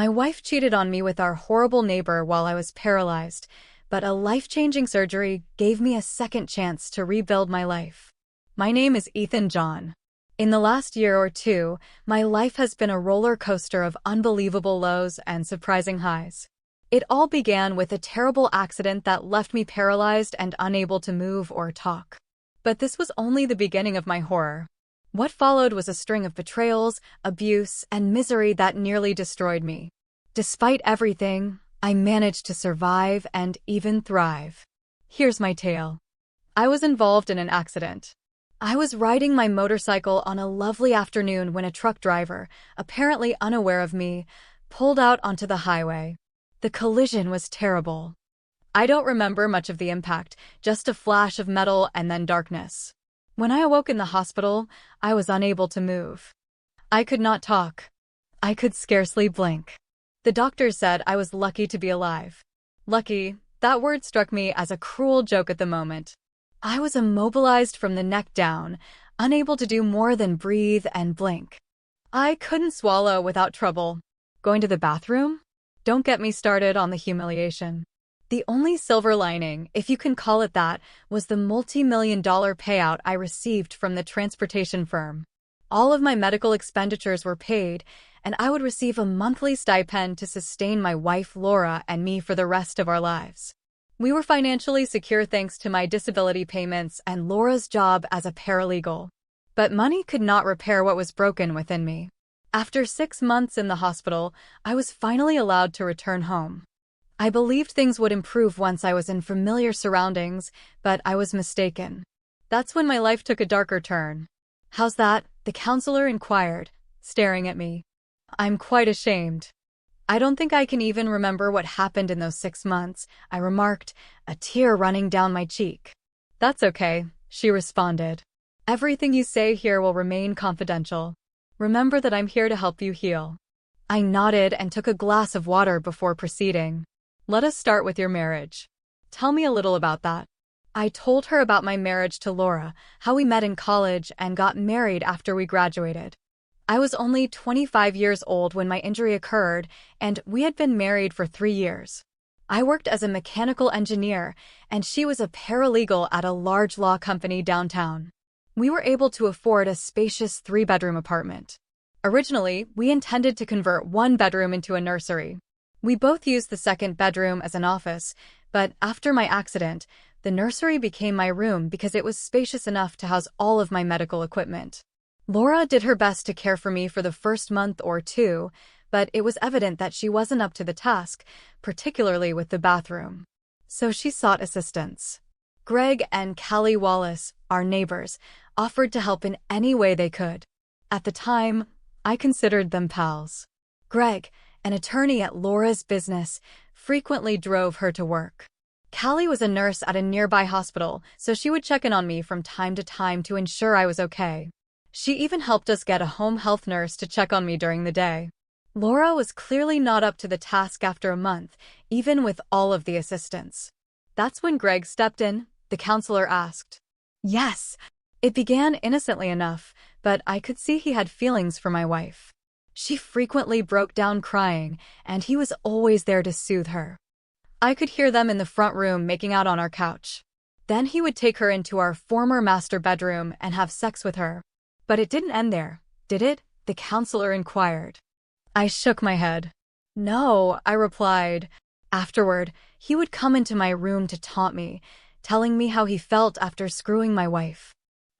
My wife cheated on me with our horrible neighbor while I was paralyzed, but a life-changing surgery gave me a second chance to rebuild my life. My name is Ethan John. In the last year or two, my life has been a roller coaster of unbelievable lows and surprising highs. It all began with a terrible accident that left me paralyzed and unable to move or talk. But this was only the beginning of my horror. What followed was a string of betrayals, abuse, and misery that nearly destroyed me. Despite everything, I managed to survive and even thrive. Here's my tale. I was involved in an accident. I was riding my motorcycle on a lovely afternoon when a truck driver, apparently unaware of me, pulled out onto the highway. The collision was terrible. I don't remember much of the impact, just a flash of metal and then darkness. When I awoke in the hospital, I was unable to move. I could not talk. I could scarcely blink. The doctors said I was lucky to be alive. Lucky, that word struck me as a cruel joke at the moment. I was immobilized from the neck down, unable to do more than breathe and blink. I couldn't swallow without trouble. Going to the bathroom? Don't get me started on the humiliation. The only silver lining, if you can call it that, was the multi-million-dollar payout I received from the transportation firm. All of my medical expenditures were paid, and I would receive a monthly stipend to sustain my wife Laura and me for the rest of our lives. We were financially secure thanks to my disability payments and Laura's job as a paralegal. But money could not repair what was broken within me. After 6 months in the hospital, I was finally allowed to return home. I believed things would improve once I was in familiar surroundings, but I was mistaken. That's when my life took a darker turn. "How's that?" the counselor inquired, staring at me. I'm quite ashamed. "I don't think I can even remember what happened in those 6 months," I remarked, a tear running down my cheek. "That's okay," she responded. "Everything you say here will remain confidential. Remember that I'm here to help you heal." I nodded and took a glass of water before proceeding. "Let us start with your marriage. Tell me a little about that." I told her about my marriage to Laura, how we met in college and got married after we graduated. I was only 25 years old when my injury occurred, and we had been married for 3 years. I worked as a mechanical engineer, and she was a paralegal at a large law company downtown. We were able to afford a spacious 3-bedroom apartment. Originally, we intended to convert 1 bedroom into a nursery. We both used the 2nd bedroom as an office, but after my accident, the nursery became my room because it was spacious enough to house all of my medical equipment. Laura did her best to care for me for the first month or 2, but it was evident that she wasn't up to the task, particularly with the bathroom. So she sought assistance. Greg and Callie Wallace, our neighbors, offered to help in any way they could. At the time, I considered them pals. Greg, an attorney at Laura's business, frequently drove her to work. Callie was a nurse at a nearby hospital, so she would check in on me from time to time to ensure I was okay. She even helped us get a home health nurse to check on me during the day. Laura was clearly not up to the task after a month, even with all of the assistance. That's when Greg stepped in, the counselor asked. Yes, it began innocently enough, but I could see he had feelings for my wife. She frequently broke down crying, and he was always there to soothe her. I could hear them in the front room making out on our couch. Then he would take her into our former master bedroom and have sex with her. But it didn't end there, did it? The counselor inquired. I shook my head. No, I replied. Afterward, he would come into my room to taunt me, telling me how he felt after screwing my wife.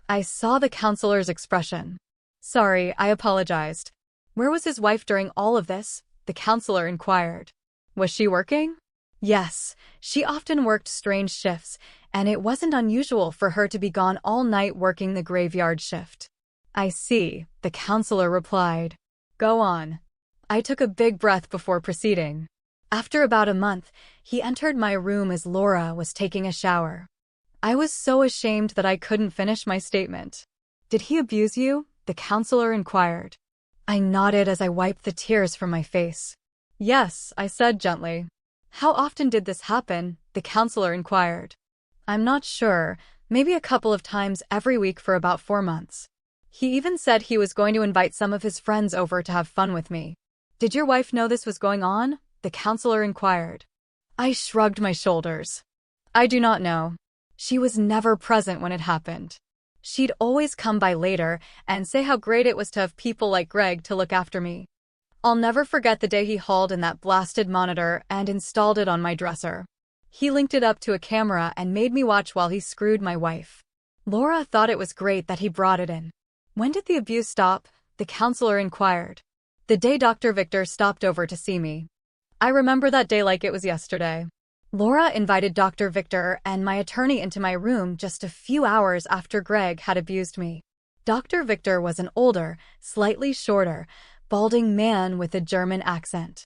I saw the counselor's expression. Sorry, I apologized. Where was his wife during all of this? The counselor inquired. Was she working? Yes, she often worked strange shifts, and it wasn't unusual for her to be gone all night working the graveyard shift. I see, the counselor replied. Go on. I took a big breath before proceeding. After about a month, he entered my room as Laura was taking a shower. I was so ashamed that I couldn't finish my statement. Did he abuse you? The counselor inquired. I nodded as I wiped the tears from my face. Yes, I said gently. How often did this happen? The counselor inquired. I'm not sure, maybe a couple of times every week for about 4 months. He even said he was going to invite some of his friends over to have fun with me. Did your wife know this was going on? The counselor inquired. I shrugged my shoulders. I do not know. She was never present when it happened. She'd always come by later and say how great it was to have people like Greg to look after me. I'll never forget the day he hauled in that blasted monitor and installed it on my dresser. He linked it up to a camera and made me watch while he screwed my wife. Laura thought it was great that he brought it in. When did the abuse stop? The counselor inquired. The day Dr. Victor stopped over to see me. I remember that day like it was yesterday. Laura invited Dr. Victor and my attorney into my room just a few hours after Greg had abused me. Dr. Victor was an older, slightly shorter, balding man with a German accent.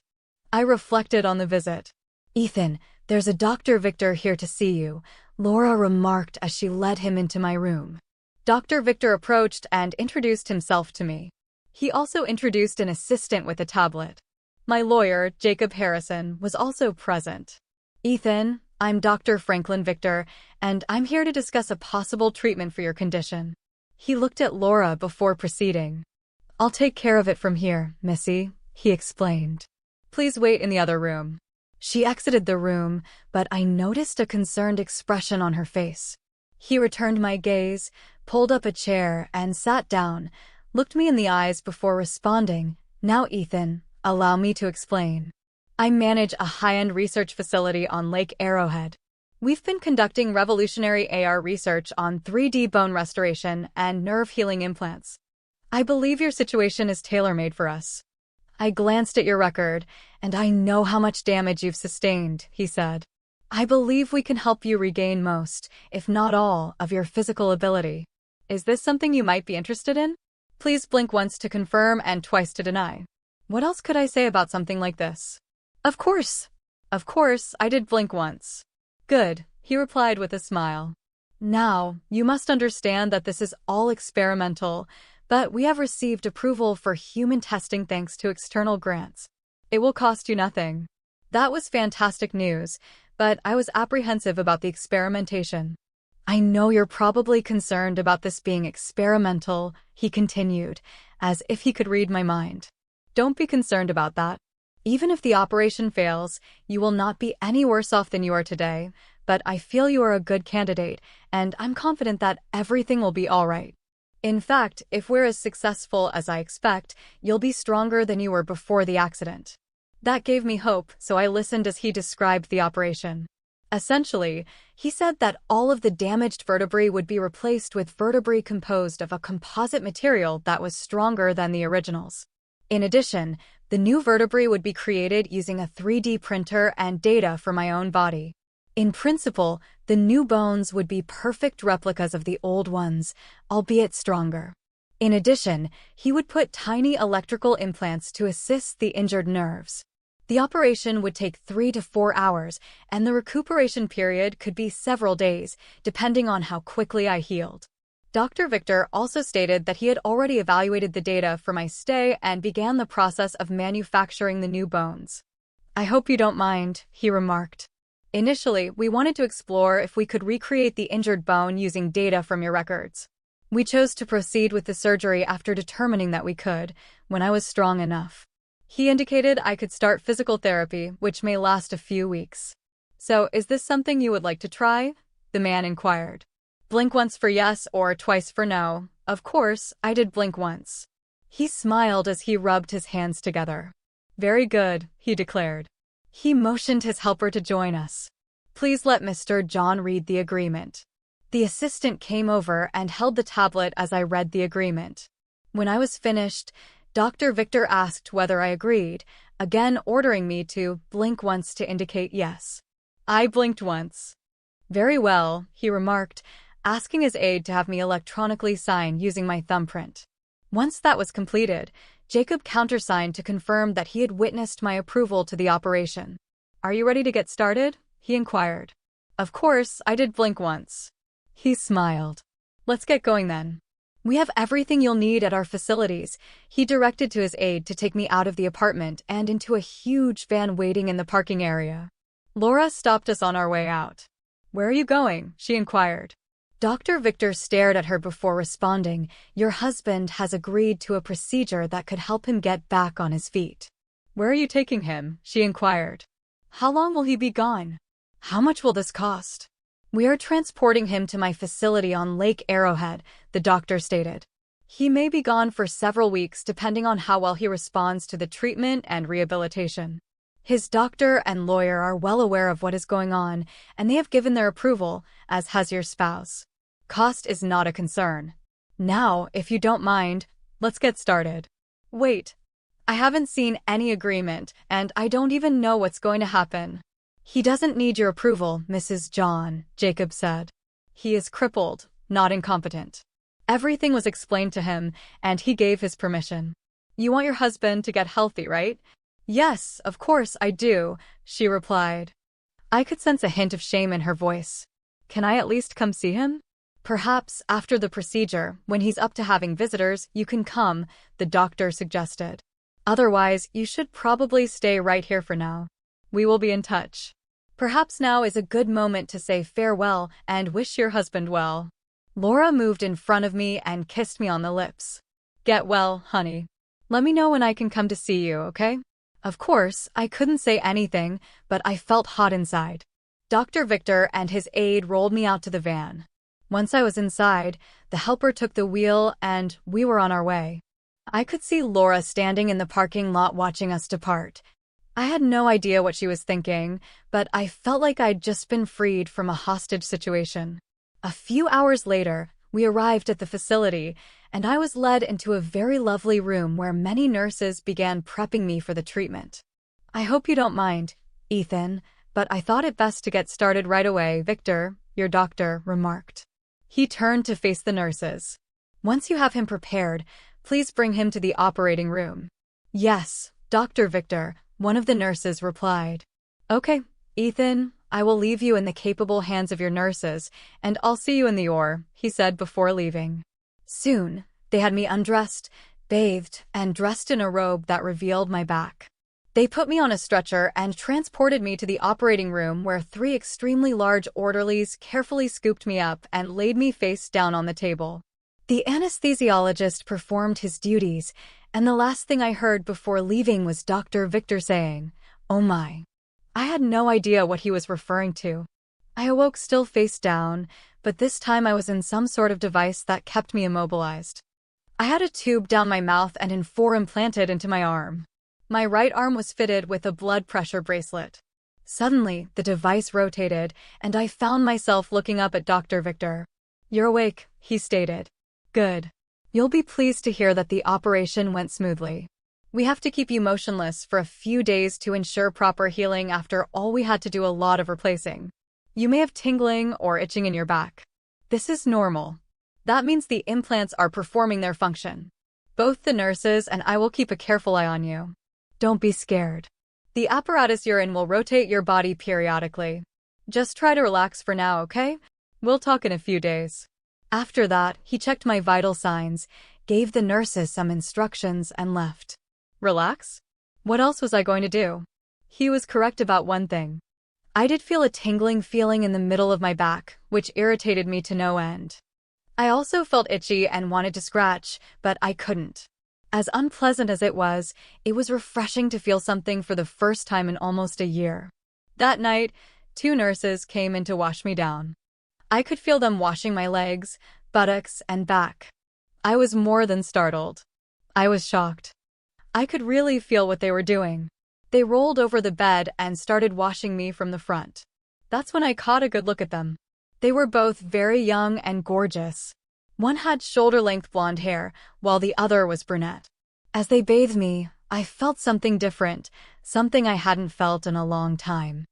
I reflected on the visit. Ethan, there's a Dr. Victor here to see you, Laura remarked as she led him into my room. Dr. Victor approached and introduced himself to me. He also introduced an assistant with a tablet. My lawyer, Jacob Harrison, was also present. Ethan, I'm Dr. Franklin Victor, and I'm here to discuss a possible treatment for your condition. He looked at Laura before proceeding. I'll take care of it from here, Missy, he explained. Please wait in the other room. She exited the room, but I noticed a concerned expression on her face. He returned my gaze, pulled up a chair, and sat down, looked me in the eyes before responding, Now, Ethan, allow me to explain. I manage a high-end research facility on Lake Arrowhead. We've been conducting revolutionary AR research on 3D bone restoration and nerve healing implants. I believe your situation is tailor-made for us. I glanced at your record, and I know how much damage you've sustained, he said. I believe we can help you regain most, if not all, of your physical ability. Is this something you might be interested in? Please blink once to confirm and twice to deny. What else could I say about something like this? Of course. Of course, I did blink once. Good, he replied with a smile. Now, you must understand that this is all experimental, but we have received approval for human testing thanks to external grants. It will cost you nothing. That was fantastic news, but I was apprehensive about the experimentation. I know you're probably concerned about this being experimental, he continued, as if he could read my mind. Don't be concerned about that. Even if the operation fails, you will not be any worse off than you are today, but I feel you are a good candidate, and I'm confident that everything will be all right. In fact, if we're as successful as I expect, you'll be stronger than you were before the accident. That gave me hope, so I listened as he described the operation. Essentially, he said that all of the damaged vertebrae would be replaced with vertebrae composed of a composite material that was stronger than the originals. In addition, the new vertebrae would be created using a 3D printer and data from my own body. In principle, the new bones would be perfect replicas of the old ones, albeit stronger. In addition, he would put tiny electrical implants to assist the injured nerves. The operation would take 3 to 4 hours, and the recuperation period could be several days, depending on how quickly I healed. Dr. Victor also stated that he had already evaluated the data for my stay and began the process of manufacturing the new bones. I hope you don't mind, he remarked. Initially, we wanted to explore if we could recreate the injured bone using data from your records. We chose to proceed with the surgery after determining that we could, when I was strong enough. He indicated I could start physical therapy, which may last a few weeks. So, is this something you would like to try? The man inquired. Blink once for yes or twice for no. Of course, I did blink once. He smiled as he rubbed his hands together. Very good, he declared. He motioned his helper to join us. Please let Mr. John read the agreement. The assistant came over and held the tablet as I read the agreement. When I was finished, Dr. Victor asked whether I agreed, again ordering me to blink once to indicate yes. I blinked once. Very well, he remarked, asking his aide to have me electronically sign using my thumbprint. Once that was completed, Jacob countersigned to confirm that he had witnessed my approval to the operation. Are you ready to get started? He inquired. Of course, I did blink once. He smiled. Let's get going then. We have everything you'll need at our facilities. He directed to his aide to take me out of the apartment and into a huge van waiting in the parking area. Laura stopped us on our way out. Where are you going? She inquired. Dr. Victor stared at her before responding, Your husband has agreed to a procedure that could help him get back on his feet. Where are you taking him? She inquired. How long will he be gone? How much will this cost? We are transporting him to my facility on Lake Arrowhead, the doctor stated. He may be gone for several weeks depending on how well he responds to the treatment and rehabilitation. His doctor and lawyer are well aware of what is going on, and they have given their approval, as has your spouse. Cost is not a concern. Now, if you don't mind, let's get started. Wait. I haven't seen any agreement, and I don't even know what's going to happen. He doesn't need your approval, Mrs. John, Jacob said. He is crippled, not incompetent. Everything was explained to him, and he gave his permission. You want your husband to get healthy, right? Yes, of course I do, she replied. I could sense a hint of shame in her voice. Can I at least come see him? Perhaps after the procedure, when he's up to having visitors, you can come, the doctor suggested. Otherwise, you should probably stay right here for now. We will be in touch. Perhaps now is a good moment to say farewell and wish your husband well. Laura moved in front of me and kissed me on the lips. Get well, honey. Let me know when I can come to see you, okay? Of course, I couldn't say anything, but I felt hot inside. Dr. Victor and his aide rolled me out to the van. Once I was inside, the helper took the wheel and we were on our way. I could see Laura standing in the parking lot watching us depart. I had no idea what she was thinking, but I felt like I'd just been freed from a hostage situation. A few hours later, we arrived at the facility, and I was led into a very lovely room where many nurses began prepping me for the treatment. I hope you don't mind, Ethan, but I thought it best to get started right away, Victor, your doctor, remarked. He turned to face the nurses. Once you have him prepared, please bring him to the operating room. Yes, Dr. Victor, one of the nurses replied. Okay, Ethan, I will leave you in the capable hands of your nurses, and I'll see you in the OR, he said before leaving. Soon, they had me undressed, bathed, and dressed in a robe that revealed my back. They put me on a stretcher and transported me to the operating room where 3 extremely large orderlies carefully scooped me up and laid me face down on the table. The anesthesiologist performed his duties, and the last thing I heard before leaving was Dr. Victor saying, "Oh my." I had no idea what he was referring to. I awoke still face down, but this time I was in some sort of device that kept me immobilized. I had a tube down my mouth and an 4 implanted into my arm. My right arm was fitted with a blood pressure bracelet. Suddenly, the device rotated, and I found myself looking up at Dr. Victor. You're awake, he stated. Good. You'll be pleased to hear that the operation went smoothly. We have to keep you motionless for a few days to ensure proper healing after all we had to do a lot of replacing. You may have tingling or itching in your back. This is normal. That means the implants are performing their function. Both the nurses and I will keep a careful eye on you. Don't be scared. The apparatus you're in will rotate your body periodically. Just try to relax for now, okay? We'll talk in a few days. After that, he checked my vital signs, gave the nurses some instructions, and left. Relax? What else was I going to do? He was correct about one thing. I did feel a tingling feeling in the middle of my back, which irritated me to no end. I also felt itchy and wanted to scratch, but I couldn't. As unpleasant as it was refreshing to feel something for the first time in almost a year. That night, 2 nurses came in to wash me down. I could feel them washing my legs, buttocks, and back. I was more than startled. I was shocked. I could really feel what they were doing. They rolled over the bed and started washing me from the front. That's when I caught a good look at them. They were both very young and gorgeous. One had shoulder-length blonde hair, while the other was brunette. As they bathed me, I felt something different, something I hadn't felt in a long time.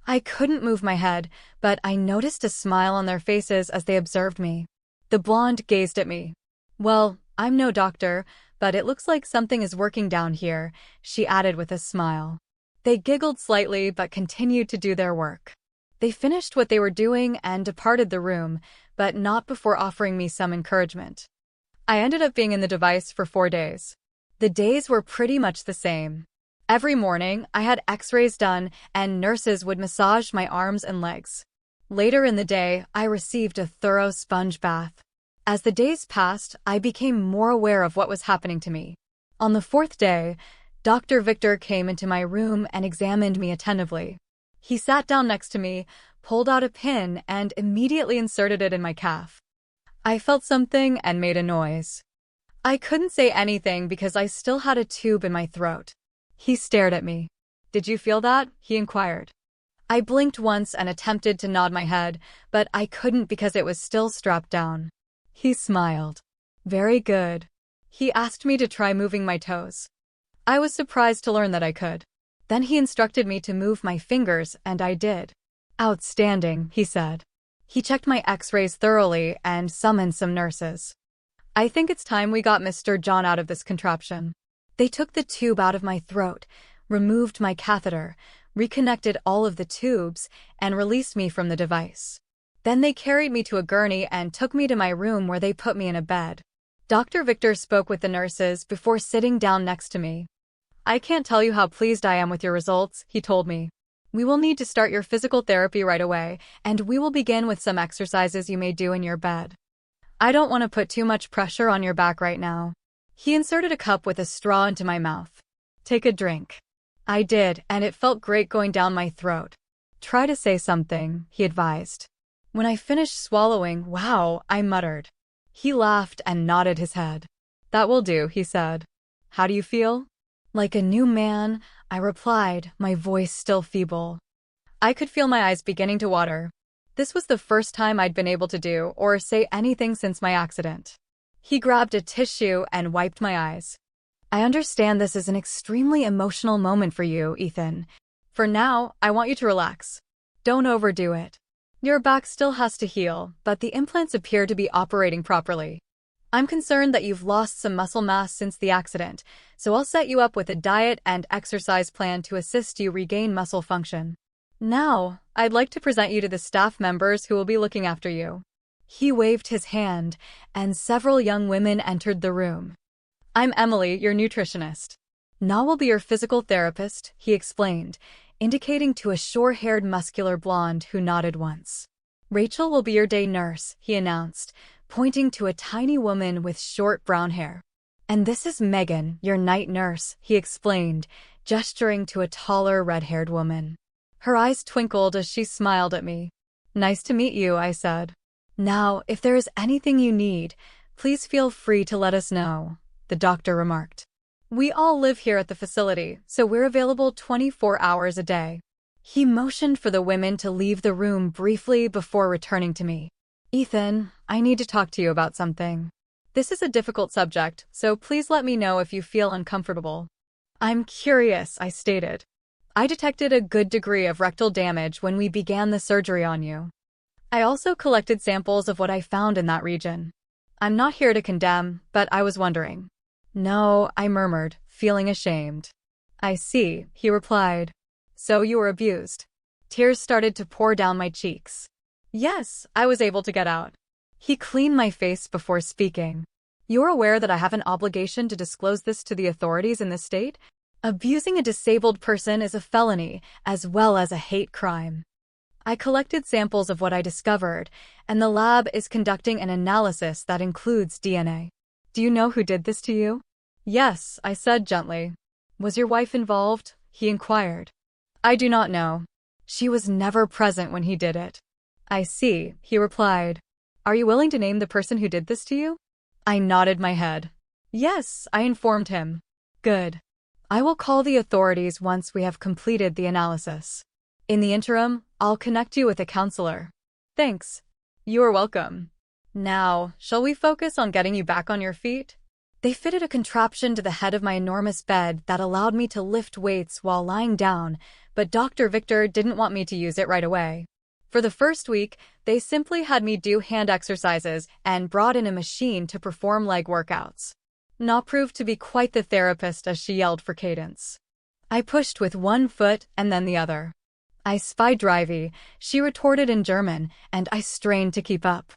I couldn't move my head, but I noticed a smile on their faces as they observed me. The blonde gazed at me. Well, I'm no doctor, but it looks like something is working down here, she added with a smile. They giggled slightly but continued to do their work. They finished what they were doing and departed the room, but not before offering me some encouragement. I ended up being in the device for 4 days. The days were pretty much the same. Every morning, I had x-rays done and nurses would massage my arms and legs. Later in the day, I received a thorough sponge bath. As the days passed, I became more aware of what was happening to me. On the 4th day, Dr. Victor came into my room and examined me attentively. He sat down next to me, pulled out a pin, and immediately inserted it in my calf. I felt something and made a noise. I couldn't say anything because I still had a tube in my throat. He stared at me. "Did you feel that?" he inquired. I blinked once and attempted to nod my head, but I couldn't because it was still strapped down. He smiled. "Very good." He asked me to try moving my toes. I was surprised to learn that I could. Then he instructed me to move my fingers, and I did. "Outstanding," he said. He checked my x-rays thoroughly and summoned some nurses. "I think it's time we got Mr. John out of this contraption." They took the tube out of my throat, removed my catheter, reconnected all of the tubes, and released me from the device. Then they carried me to a gurney and took me to my room where they put me in a bed. Dr. Victor spoke with the nurses before sitting down next to me. "I can't tell you how pleased I am with your results," he told me. "We will need to start your physical therapy right away, and we will begin with some exercises you may do in your bed. I don't want to put too much pressure on your back right now." He inserted a cup with a straw into my mouth. "Take a drink." I did, and it felt great going down my throat. "Try to say something," he advised. When I finished swallowing, "Wow," I muttered. He laughed and nodded his head. "That will do," he said. "How do you feel?" "Like a new man," I replied, my voice still feeble. I could feel my eyes beginning to water. This was the first time I'd been able to do or say anything since my accident. He grabbed a tissue and wiped my eyes. "I understand this is an extremely emotional moment for you, Ethan. For now, I want you to relax. Don't overdo it. Your back still has to heal, but the implants appear to be operating properly. I'm concerned that you've lost some muscle mass since the accident, so I'll set you up with a diet and exercise plan to assist you regain muscle function. Now, I'd like to present you to the staff members who will be looking after you." He waved his hand, and several young women entered the room. "I'm Emily, your nutritionist. Na will be your physical therapist," he explained, indicating to a short-haired muscular blonde who nodded once. "Rachel will be your day nurse," he announced, pointing to a tiny woman with short brown hair. "And this is Megan, your night nurse," he explained, gesturing to a taller red-haired woman. Her eyes twinkled as she smiled at me. "Nice to meet you," I said. "Now, if there is anything you need, please feel free to let us know," the doctor remarked. "We all live here at the facility, so we're available 24 hours a day." He motioned for the women to leave the room briefly before returning to me. "Ethan, I need to talk to you about something. This is a difficult subject, so please let me know if you feel uncomfortable." "I'm curious," I stated. "I detected a good degree of rectal damage when we began the surgery on you. I also collected samples of what I found in that region. I'm not here to condemn, but I was wondering." "No," I murmured, feeling ashamed. "I see," he replied. "So you were abused." Tears started to pour down my cheeks. "Yes, I was able to get out." He cleaned my face before speaking. "You're aware that I have an obligation to disclose this to the authorities in this state? Abusing a disabled person is a felony, as well as a hate crime. I collected samples of what I discovered, and the lab is conducting an analysis that includes DNA. Do you know who did this to you?" "Yes," I said gently. "Was your wife involved?" he inquired. "I do not know. She was never present when he did it." "I see," he replied. "Are you willing to name the person who did this to you?" I nodded my head. "Yes," I informed him. "Good. I will call the authorities once we have completed the analysis. In the interim, I'll connect you with a counselor." "Thanks." "You are welcome. Now, shall we focus on getting you back on your feet?" They fitted a contraption to the head of my enormous bed that allowed me to lift weights while lying down, but Dr. Victor didn't want me to use it right away. For the first week, they simply had me do hand exercises and brought in a machine to perform leg workouts. Na proved to be quite the therapist as she yelled for cadence. I pushed with one foot and then the other. "I spy drivey," she retorted in German, and I strained to keep up.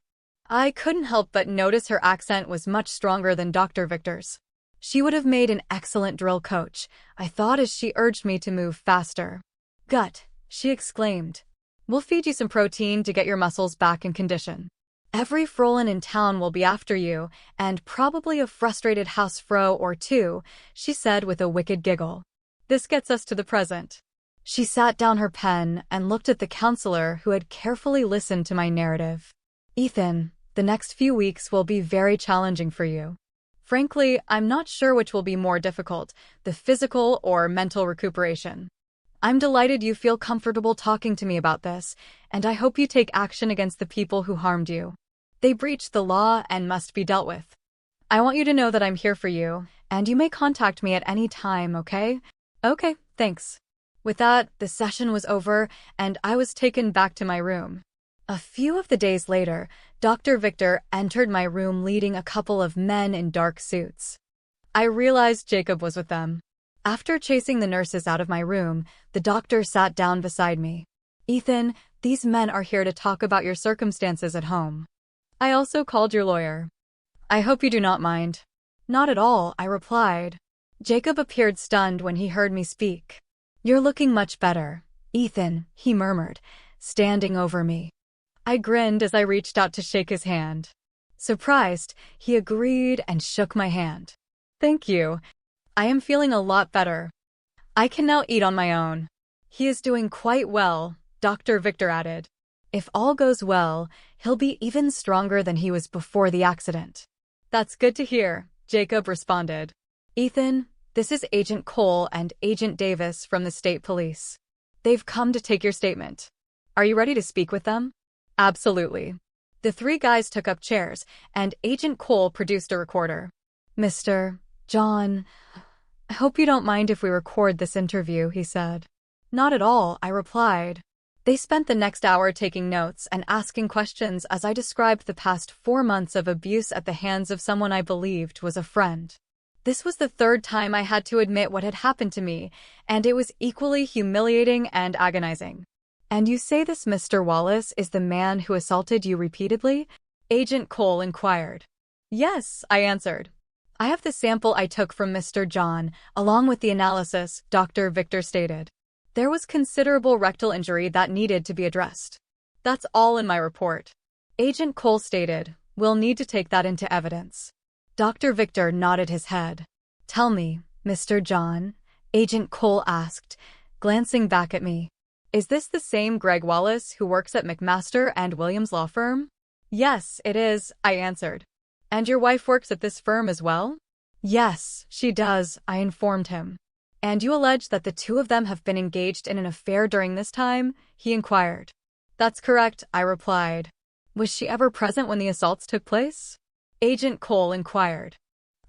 I couldn't help but notice her accent was much stronger than Dr. Victor's. She would have made an excellent drill coach, I thought as she urged me to move faster. "Gut," she exclaimed. "We'll feed you some protein to get your muscles back in condition." Every Frolin in town will be after you, and probably a frustrated housefrau or two, she said with a wicked giggle. This gets us to the present. She sat down her pen and looked at the counselor who had carefully listened to my narrative. Ethan, the next few weeks will be very challenging for you. Frankly, I'm not sure which will be more difficult, the physical or mental recuperation. I'm delighted you feel comfortable talking to me about this, and I hope you take action against the people who harmed you. They breached the law and must be dealt with. I want you to know that I'm here for you, and you may contact me at any time, okay? Okay, thanks. With that, the session was over, and I was taken back to my room. A few of the days later, Dr. Victor entered my room leading a couple of men in dark suits. I realized Jacob was with them. After chasing the nurses out of my room, the doctor sat down beside me. Ethan, these men are here to talk about your circumstances at home. I also called your lawyer. I hope you do not mind. Not at all, I replied. Jacob appeared stunned when he heard me speak. You're looking much better, Ethan, he murmured, standing over me. I grinned as I reached out to shake his hand. Surprised, he agreed and shook my hand. Thank you. I am feeling a lot better. I can now eat on my own. He is doing quite well, Dr. Victor added. If all goes well, he'll be even stronger than he was before the accident. That's good to hear, Jacob responded. Ethan, this is Agent Cole and Agent Davis from the state police. They've come to take your statement. Are you ready to speak with them? Absolutely. The three guys took up chairs, and Agent Cole produced a recorder. Mr. John, I hope you don't mind if we record this interview, he said. Not at all, I replied. They spent the next hour taking notes and asking questions as I described the past 4 months of abuse at the hands of someone I believed was a friend. This was the third time I had to admit what had happened to me, and it was equally humiliating and agonizing. And you say this Mr. Wallace is the man who assaulted you repeatedly? Agent Cole inquired. Yes, I answered. I have the sample I took from Mr. John, along with the analysis, Dr. Victor stated. There was considerable rectal injury that needed to be addressed. That's all in my report. Agent Cole stated, we'll need to take that into evidence. Dr. Victor nodded his head. Tell me, Mr. John, Agent Cole asked, glancing back at me. Is this the same Greg Wallace who works at McMaster and Williams law firm? Yes, it is, I answered. And your wife works at this firm as well? Yes, she does, I informed him. And you allege that the two of them have been engaged in an affair during this time? He inquired. That's correct, I replied. Was she ever present when the assaults took place? Agent Cole inquired.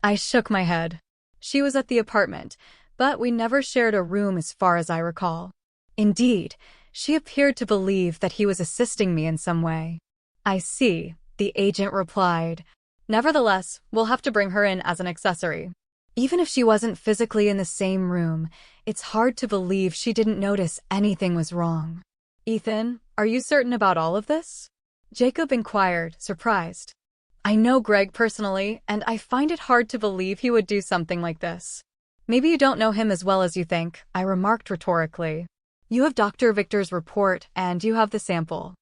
I shook my head. She was at the apartment, but we never shared a room as far as I recall. Indeed, she appeared to believe that he was assisting me in some way. I see, the agent replied. Nevertheless, we'll have to bring her in as an accessory. Even if she wasn't physically in the same room, it's hard to believe she didn't notice anything was wrong. Ethan, are you certain about all of this? Jacob inquired, surprised. I know Greg personally, and I find it hard to believe he would do something like this. Maybe you don't know him as well as you think, I remarked rhetorically. You have Dr. Victor's report, and you have the sample.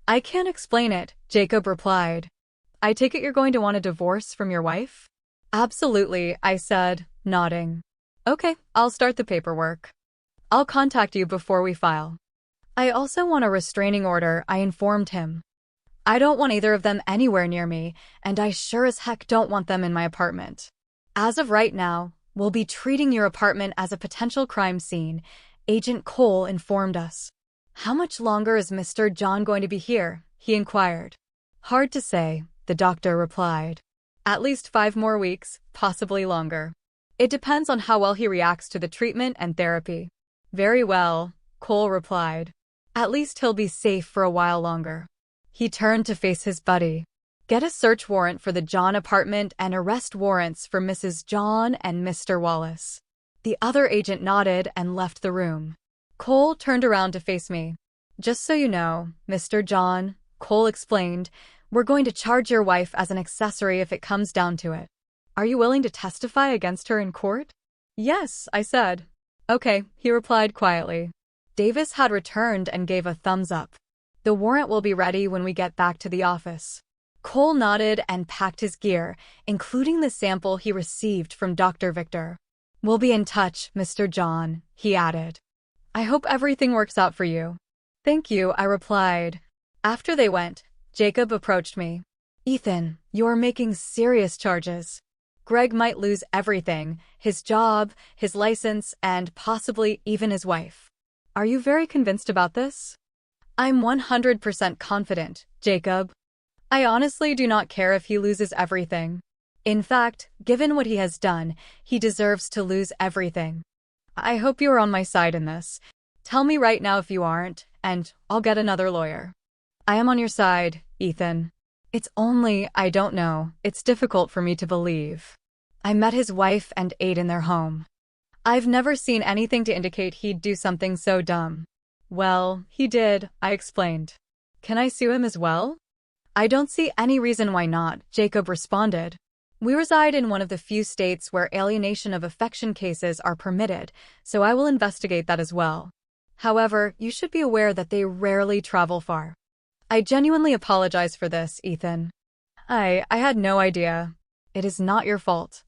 I can't explain it, Jacob replied. I take it you're going to want a divorce from your wife? Absolutely, I said, nodding. Okay, I'll start the paperwork. I'll contact you before we file. I also want a restraining order, I informed him. I don't want either of them anywhere near me, and I sure as heck don't want them in my apartment. As of right now, we'll be treating your apartment as a potential crime scene, Agent Cole informed us. How much longer is Mr. John going to be here? He inquired. Hard to say, the doctor replied. At least 5 more weeks, possibly longer. It depends on how well he reacts to the treatment and therapy. Very well, Cole replied. At least he'll be safe for a while longer. He turned to face his buddy. Get a search warrant for the John apartment and arrest warrants for Mrs. John and Mr. Wallace. The other agent nodded and left the room. Cole turned around to face me. Just so you know, Mr. John, Cole explained, we're going to charge your wife as an accessory if it comes down to it. Are you willing to testify against her in court? Yes, I said. Okay, he replied quietly. Davis had returned and gave a thumbs up. The warrant will be ready when we get back to the office. Cole nodded and packed his gear, including the sample he received from Dr. Victor. "We'll be in touch, Mr. John," he added. "I hope everything works out for you." "Thank you," I replied. After they went, Jacob approached me. "Ethan, you are making serious charges. Greg might lose everything, his job, his license, and possibly even his wife. Are you very convinced about this?" "I'm 100% confident, Jacob. I honestly do not care if he loses everything. In fact, given what he has done, he deserves to lose everything. I hope you are on my side in this. Tell me right now if you aren't, and I'll get another lawyer." "I am on your side, Ethan. It's only, I don't know, it's difficult for me to believe. I met his wife and ate in their home. I've never seen anything to indicate he'd do something so dumb." "Well, he did," I explained. "Can I sue him as well?" "I don't see any reason why not," Jacob responded. "We reside in one of the few states where alienation of affection cases are permitted, so I will investigate that as well. However, you should be aware that they rarely travel far. I genuinely apologize for this, Ethan. I had no idea. It is not your fault.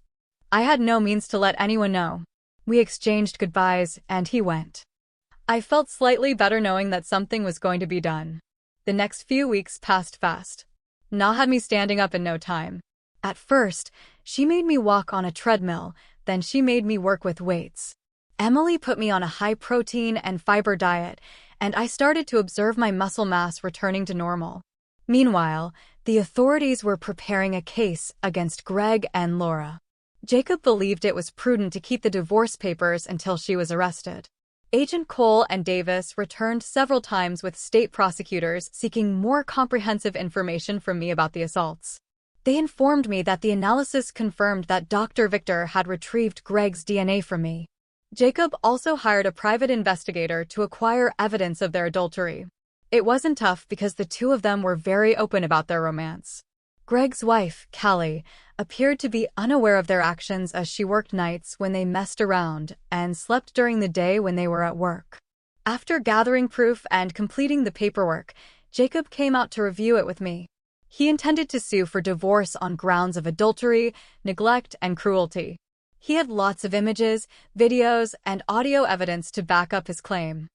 I had no means to let anyone know." We exchanged goodbyes, and he went. I felt slightly better knowing that something was going to be done. The next few weeks passed fast. Na had me standing up in no time. At first, she made me walk on a treadmill, then she made me work with weights. Emily put me on a high-protein and fiber diet, and I started to observe my muscle mass returning to normal. Meanwhile, the authorities were preparing a case against Greg and Laura. Jacob believed it was prudent to keep the divorce papers until she was arrested. Agent Cole and Davis returned several times with state prosecutors seeking more comprehensive information from me about the assaults. They informed me that the analysis confirmed that Dr. Victor had retrieved Greg's DNA from me. Jacob also hired a private investigator to acquire evidence of their adultery. It wasn't tough because the two of them were very open about their romance. Greg's wife, Callie, appeared to be unaware of their actions as she worked nights when they messed around and slept during the day when they were at work. After gathering proof and completing the paperwork, Jacob came out to review it with me. He intended to sue for divorce on grounds of adultery, neglect, and cruelty. He had lots of images, videos, and audio evidence to back up his claim.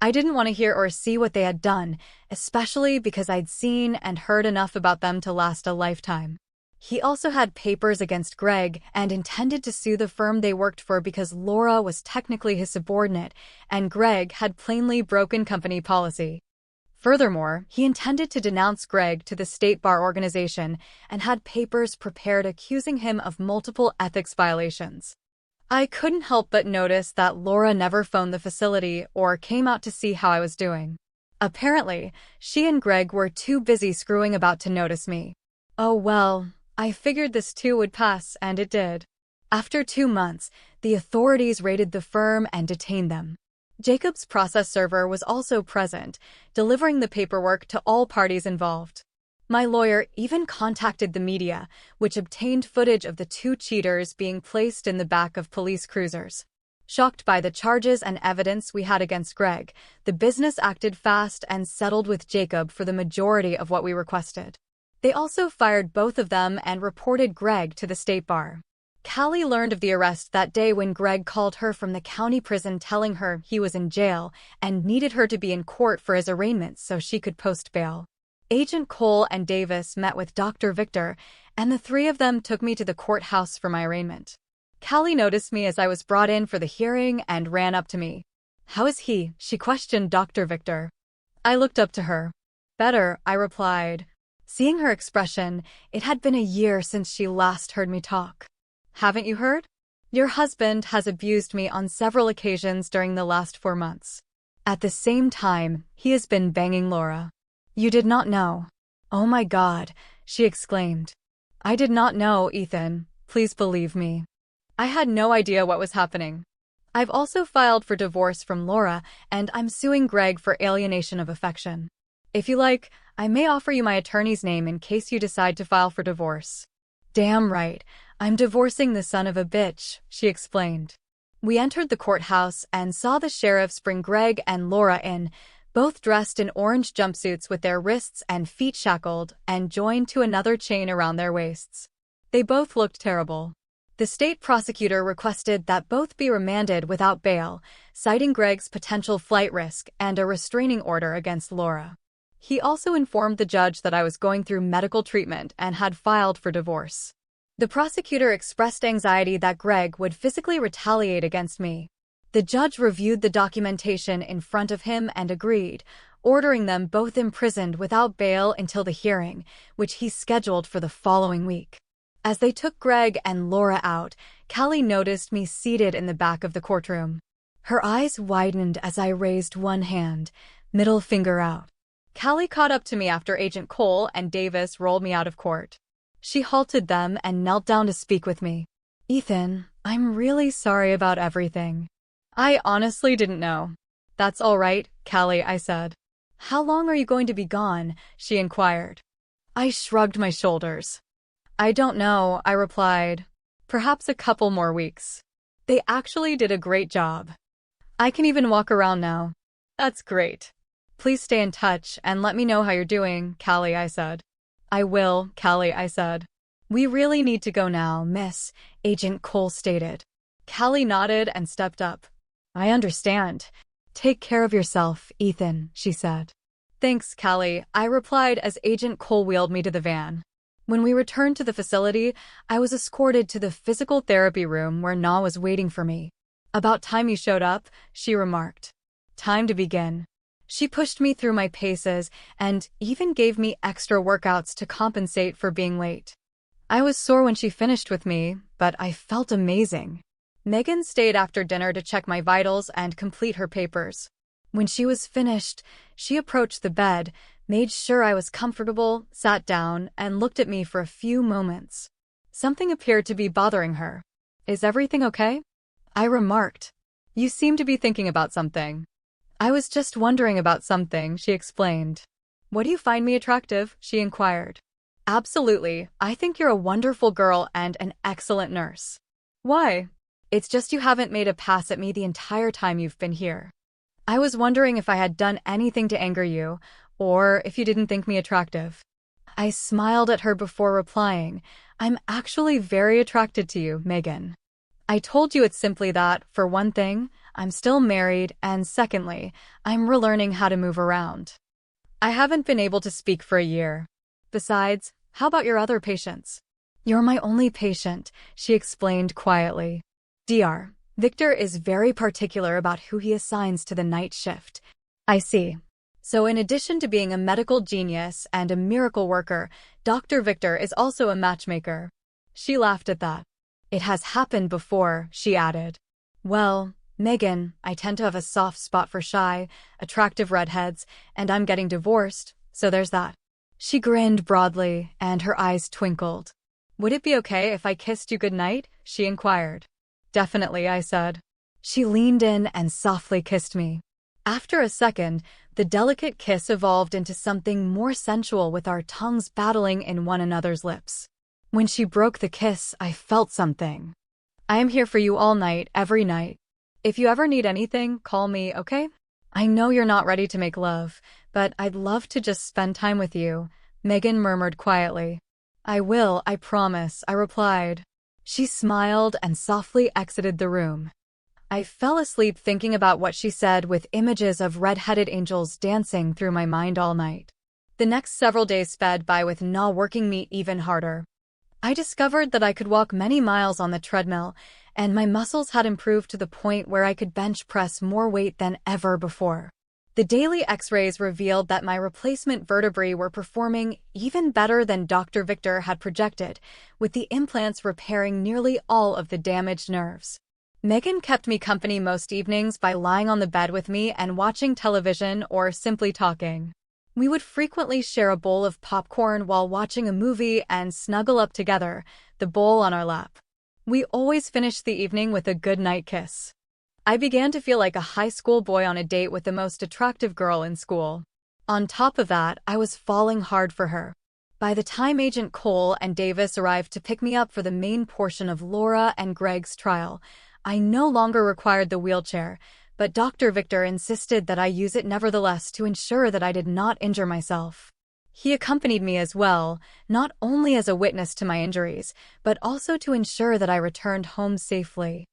I didn't want to hear or see what they had done, especially because I'd seen and heard enough about them to last a lifetime. He also had papers against Greg and intended to sue the firm they worked for because Laura was technically his subordinate and Greg had plainly broken company policy. Furthermore, he intended to denounce Greg to the state bar organization and had papers prepared accusing him of multiple ethics violations. I couldn't help but notice that Laura never phoned the facility or came out to see how I was doing. Apparently, she and Greg were too busy screwing about to notice me. Oh well, I figured this too would pass, and it did. After 2 months, the authorities raided the firm and detained them. Jacob's process server was also present, delivering the paperwork to all parties involved. My lawyer even contacted the media, which obtained footage of the two cheaters being placed in the back of police cruisers. Shocked by the charges and evidence we had against Greg, the business acted fast and settled with Jacob for the majority of what we requested. They also fired both of them and reported Greg to the state bar. Callie learned of the arrest that day when Greg called her from the county prison telling her he was in jail and needed her to be in court for his arraignment so she could post bail. Agent Cole and Davis met with Dr. Victor, and the three of them took me to the courthouse for my arraignment. Callie noticed me as I was brought in for the hearing and ran up to me. "How is he?" she questioned Dr. Victor. I looked up to her. "Better," I replied. Seeing her expression, it had been a year since she last heard me talk. "Haven't you heard? Your husband has abused me on several occasions during the last 4 months. At the same time, he has been banging Laura." "You did not know?" "Oh my God," she exclaimed. "I did not know, Ethan. Please believe me. I had no idea what was happening. I've also filed for divorce from Laura, and I'm suing Greg for alienation of affection. If you like, I may offer you my attorney's name in case you decide to file for divorce." "Damn right. I'm divorcing the son of a bitch," she explained. We entered the courthouse and saw the sheriffs bring Greg and Laura in, both dressed in orange jumpsuits with their wrists and feet shackled and joined to another chain around their waists. They both looked terrible. The state prosecutor requested that both be remanded without bail, citing Greg's potential flight risk and a restraining order against Laura. He also informed the judge that I was going through medical treatment and had filed for divorce. The prosecutor expressed anxiety that Greg would physically retaliate against me. The judge reviewed the documentation in front of him and agreed, ordering them both imprisoned without bail until the hearing, which he scheduled for the following week. As they took Greg and Laura out, Callie noticed me seated in the back of the courtroom. Her eyes widened as I raised one hand, middle finger out. Callie caught up to me after Agent Cole and Davis rolled me out of court. She halted them and knelt down to speak with me. "Ethan, I'm really sorry about everything. I honestly didn't know." "That's all right, Callie," I said. "How long are you going to be gone?" she inquired. I shrugged my shoulders. "I don't know," I replied. "Perhaps a couple more weeks." "They actually did a great job. I can even walk around now." "That's great. Please stay in touch and let me know how you're doing, Callie," I said. "I will, Callie," I said. "We really need to go now, miss," Agent Cole stated. Callie nodded and stepped up. "I understand. Take care of yourself, Ethan," she said. "Thanks, Callie," I replied as Agent Cole wheeled me to the van. When we returned to the facility, I was escorted to the physical therapy room where Na was waiting for me. "About time you showed up," she remarked. "Time to begin." She pushed me through my paces and even gave me extra workouts to compensate for being late. I was sore when she finished with me, but I felt amazing. Megan stayed after dinner to check my vitals and complete her papers. When she was finished, she approached the bed, made sure I was comfortable, sat down, and looked at me for a few moments. Something appeared to be bothering her. "Is everything okay?" I remarked. "You seem to be thinking about something." "I was just wondering about something," she explained. "What do you find me attractive?" she inquired. "Absolutely. I think you're a wonderful girl and an excellent nurse." "Why?" "It's just you haven't made a pass at me the entire time you've been here. I was wondering if I had done anything to anger you, or if you didn't think me attractive." I smiled at her before replying, "I'm actually very attracted to you, Megan. I told you it's simply that, for one thing, I'm still married, and secondly, I'm relearning how to move around. I haven't been able to speak for a year. Besides, how about your other patients?" "You're my only patient," she explained quietly. "Dr. Victor is very particular about who he assigns to the night shift." "I see. So in addition to being a medical genius and a miracle worker, Dr. Victor is also a matchmaker." She laughed at that. "It has happened before," she added. "Well, Megan, I tend to have a soft spot for shy, attractive redheads, and I'm getting divorced, so there's that." She grinned broadly, and her eyes twinkled. "Would it be okay if I kissed you goodnight?" she inquired. "Definitely," I said. She leaned in and softly kissed me. After a second, the delicate kiss evolved into something more sensual with our tongues battling in one another's lips. When she broke the kiss, I felt something. "I am here for you all night, every night. If you ever need anything, call me, okay? I know you're not ready to make love, but I'd love to just spend time with you," Megan murmured quietly. "I will, I promise," I replied. She smiled and softly exited the room. I fell asleep thinking about what she said with images of red-headed angels dancing through my mind all night. The next several days sped by with Na working me even harder. I discovered that I could walk many miles on the treadmill, and my muscles had improved to the point where I could bench press more weight than ever before. The daily x-rays revealed that my replacement vertebrae were performing even better than Dr. Victor had projected, with the implants repairing nearly all of the damaged nerves. Megan kept me company most evenings by lying on the bed with me and watching television or simply talking. We would frequently share a bowl of popcorn while watching a movie and snuggle up together, the bowl on our lap. We always finished the evening with a good night kiss. I began to feel like a high school boy on a date with the most attractive girl in school. On top of that, I was falling hard for her. By the time Agent Cole and Davis arrived to pick me up for the main portion of Laura and Greg's trial, I no longer required the wheelchair, but Dr. Victor insisted that I use it nevertheless to ensure that I did not injure myself. He accompanied me as well, not only as a witness to my injuries, but also to ensure that I returned home safely.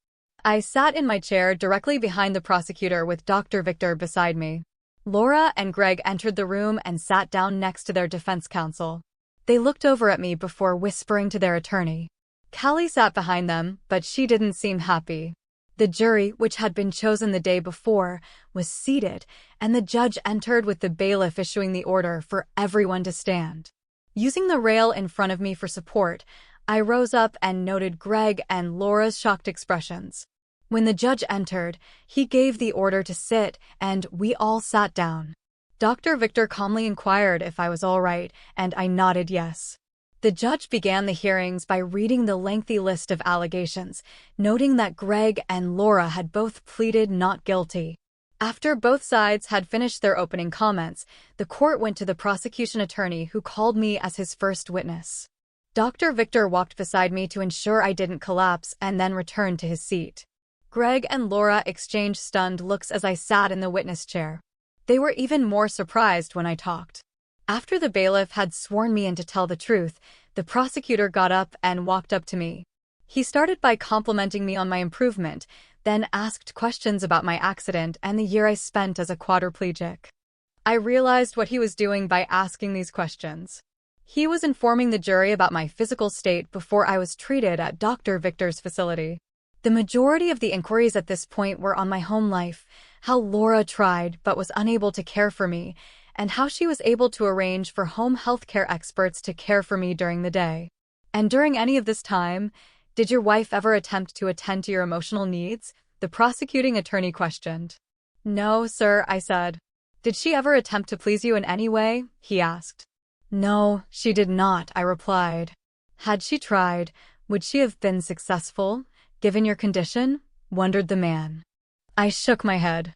I sat in my chair directly behind the prosecutor with Dr. Victor beside me. Laura and Greg entered the room and sat down next to their defense counsel. They looked over at me before whispering to their attorney. Callie sat behind them, but she didn't seem happy. The jury, which had been chosen the day before, was seated, and the judge entered with the bailiff issuing the order for everyone to stand. Using the rail in front of me for support, I rose up and noted Greg and Laura's shocked expressions. When the judge entered, he gave the order to sit, and we all sat down. Dr. Victor calmly inquired if I was all right, and I nodded yes. The judge began the hearings by reading the lengthy list of allegations, noting that Greg and Laura had both pleaded not guilty. After both sides had finished their opening comments, the court went to the prosecution attorney, who called me as his first witness. Dr. Victor walked beside me to ensure I didn't collapse and then returned to his seat. Greg and Laura exchanged stunned looks as I sat in the witness chair. They were even more surprised when I talked. After the bailiff had sworn me in to tell the truth, the prosecutor got up and walked up to me. He started by complimenting me on my improvement, then asked questions about my accident and the year I spent as a quadriplegic. I realized what he was doing by asking these questions. He was informing the jury about my physical state before I was treated at Dr. Victor's facility. The majority of the inquiries at this point were on my home life, how Laura tried but was unable to care for me, and how she was able to arrange for home healthcare experts to care for me during the day. And during any of this time, did your wife ever attempt to attend to your emotional needs? The prosecuting attorney questioned. No, sir, I said. Did she ever attempt to please you in any way? He asked. No, she did not, I replied. Had she tried, would she have been successful, given your condition? Wondered the man. I shook my head.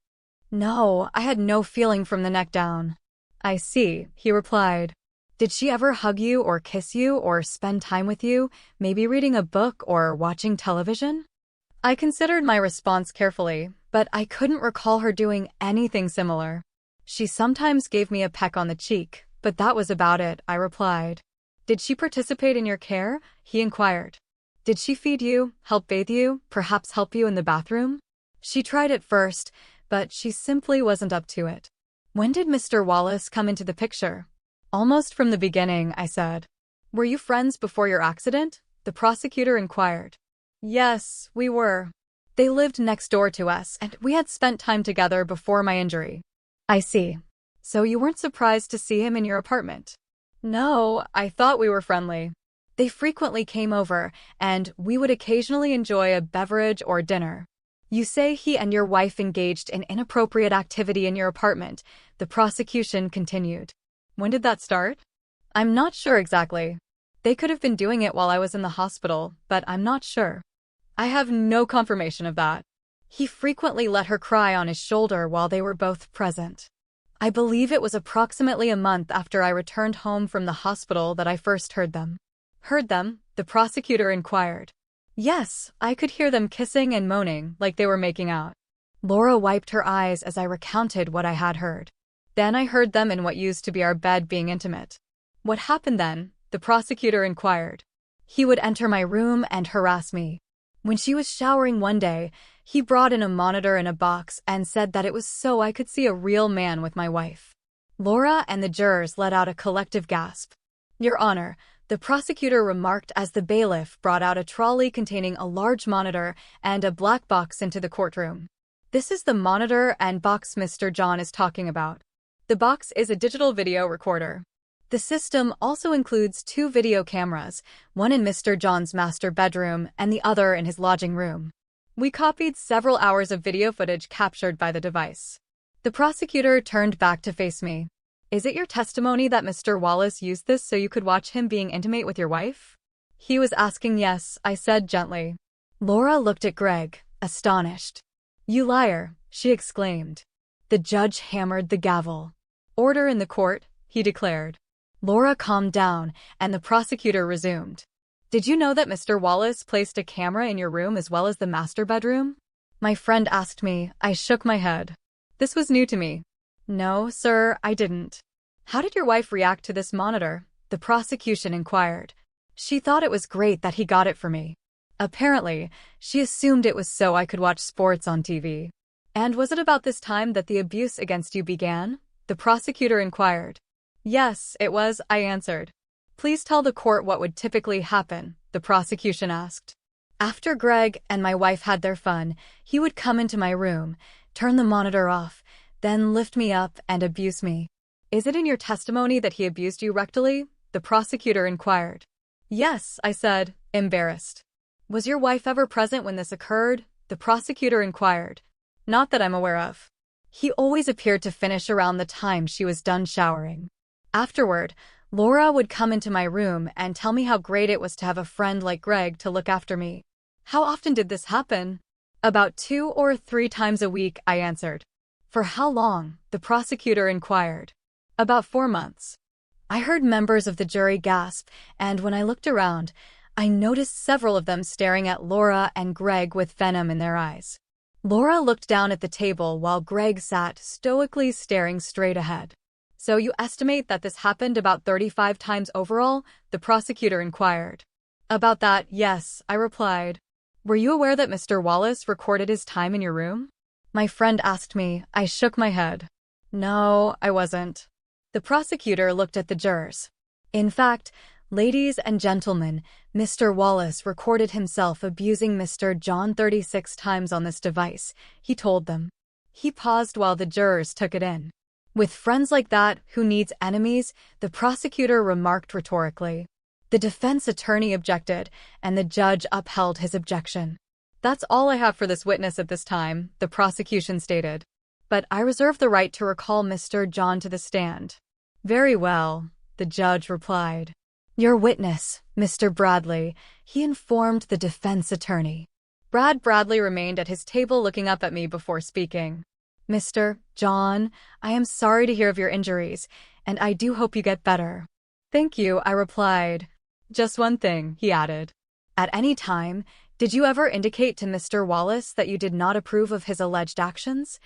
No, I had no feeling from the neck down. I see, he replied. Did she ever hug you or kiss you or spend time with you, maybe reading a book or watching television? I considered my response carefully, but I couldn't recall her doing anything similar. She sometimes gave me a peck on the cheek, but that was about it, I replied. Did she participate in your care? He inquired. Did she feed you, help bathe you, perhaps help you in the bathroom? She tried at first, but she simply wasn't up to it. When did Mr. Wallace come into the picture? Almost from the beginning, I said. Were you friends before your accident? The prosecutor inquired. Yes, we were. They lived next door to us, and we had spent time together before my injury. I see. So you weren't surprised to see him in your apartment? No, I thought we were friendly. They frequently came over, and we would occasionally enjoy a beverage or dinner. You say he and your wife engaged in inappropriate activity in your apartment, the prosecution continued. When did that start? I'm not sure exactly. They could have been doing it while I was in the hospital, but I'm not sure. I have no confirmation of that. He frequently let her cry on his shoulder while they were both present. I believe it was approximately a month after I returned home from the hospital that I first heard them. Heard them? The prosecutor inquired. Yes, I could hear them kissing and moaning like they were making out. Laura wiped her eyes as I recounted what I had heard. Then I heard them in what used to be our bed being intimate. What happened then? The prosecutor inquired. He would enter my room and harass me. When she was showering one day, he brought in a monitor in a box and said that it was so I could see a real man with my wife. Laura and the jurors let out a collective gasp. Your Honor, the prosecutor remarked as the bailiff brought out a trolley containing a large monitor and a black box into the courtroom. This is the monitor and box Mr. John is talking about. The box is a digital video recorder. The system also includes 2 video cameras, one in Mr. John's master bedroom and the other in his lodging room. We copied several hours of video footage captured by the device. The prosecutor turned back to face me. Is it your testimony that Mr. Wallace used this so you could watch him being intimate with your wife? He was asking yes, I said gently. Laura looked at Greg, astonished. You liar, she exclaimed. The judge hammered the gavel. Order in the court, he declared. Laura calmed down, and the prosecutor resumed. Did you know that Mr. Wallace placed a camera in your room as well as the master bedroom? My friend asked me. I shook my head. This was new to me. No, sir, I didn't. How did your wife react to this monitor? The prosecution inquired. She thought it was great that he got it for me. Apparently, she assumed it was so I could watch sports on TV. And was it about this time that the abuse against you began? The prosecutor inquired. Yes, it was, I answered. Please tell the court what would typically happen, the prosecution asked. After Greg and my wife had their fun, he would come into my room, turn the monitor off, then lift me up and abuse me. Is it in your testimony that he abused you rectally? The prosecutor inquired. Yes, I said, embarrassed. Was your wife ever present when this occurred? The prosecutor inquired. Not that I'm aware of. He always appeared to finish around the time she was done showering. Afterward, Laura would come into my room and tell me how great it was to have a friend like Greg to look after me. How often did this happen? About 2 or 3 times a week, I answered. For how long? The prosecutor inquired. About 4 months. I heard members of the jury gasp, and when I looked around, I noticed several of them staring at Laura and Greg with venom in their eyes. Laura looked down at the table while Greg sat stoically staring straight ahead. So you estimate that this happened about 35 times overall? The prosecutor inquired. About that, yes, I replied. Were you aware that Mr. Wallace recorded his time in your room? My friend asked me. I shook my head. No, I wasn't. The prosecutor looked at the jurors. In fact, ladies and gentlemen, Mr. Wallace recorded himself abusing Mr. John 36 times on this device, he told them. He paused while the jurors took it in. With friends like that, who needs enemies? The prosecutor remarked rhetorically. The defense attorney objected, and the judge upheld his objection. That's all I have for this witness at this time, the prosecution stated. But I reserve the right to recall Mr. John to the stand. Very well, the judge replied. Your witness, Mr. Bradley, he informed the defense attorney. Brad Bradley remained at his table looking up at me before speaking. Mr. John, I am sorry to hear of your injuries, and I do hope you get better. Thank you, I replied. Just one thing, he added. At any time, did you ever indicate to Mr. Wallace that you did not approve of his alleged actions?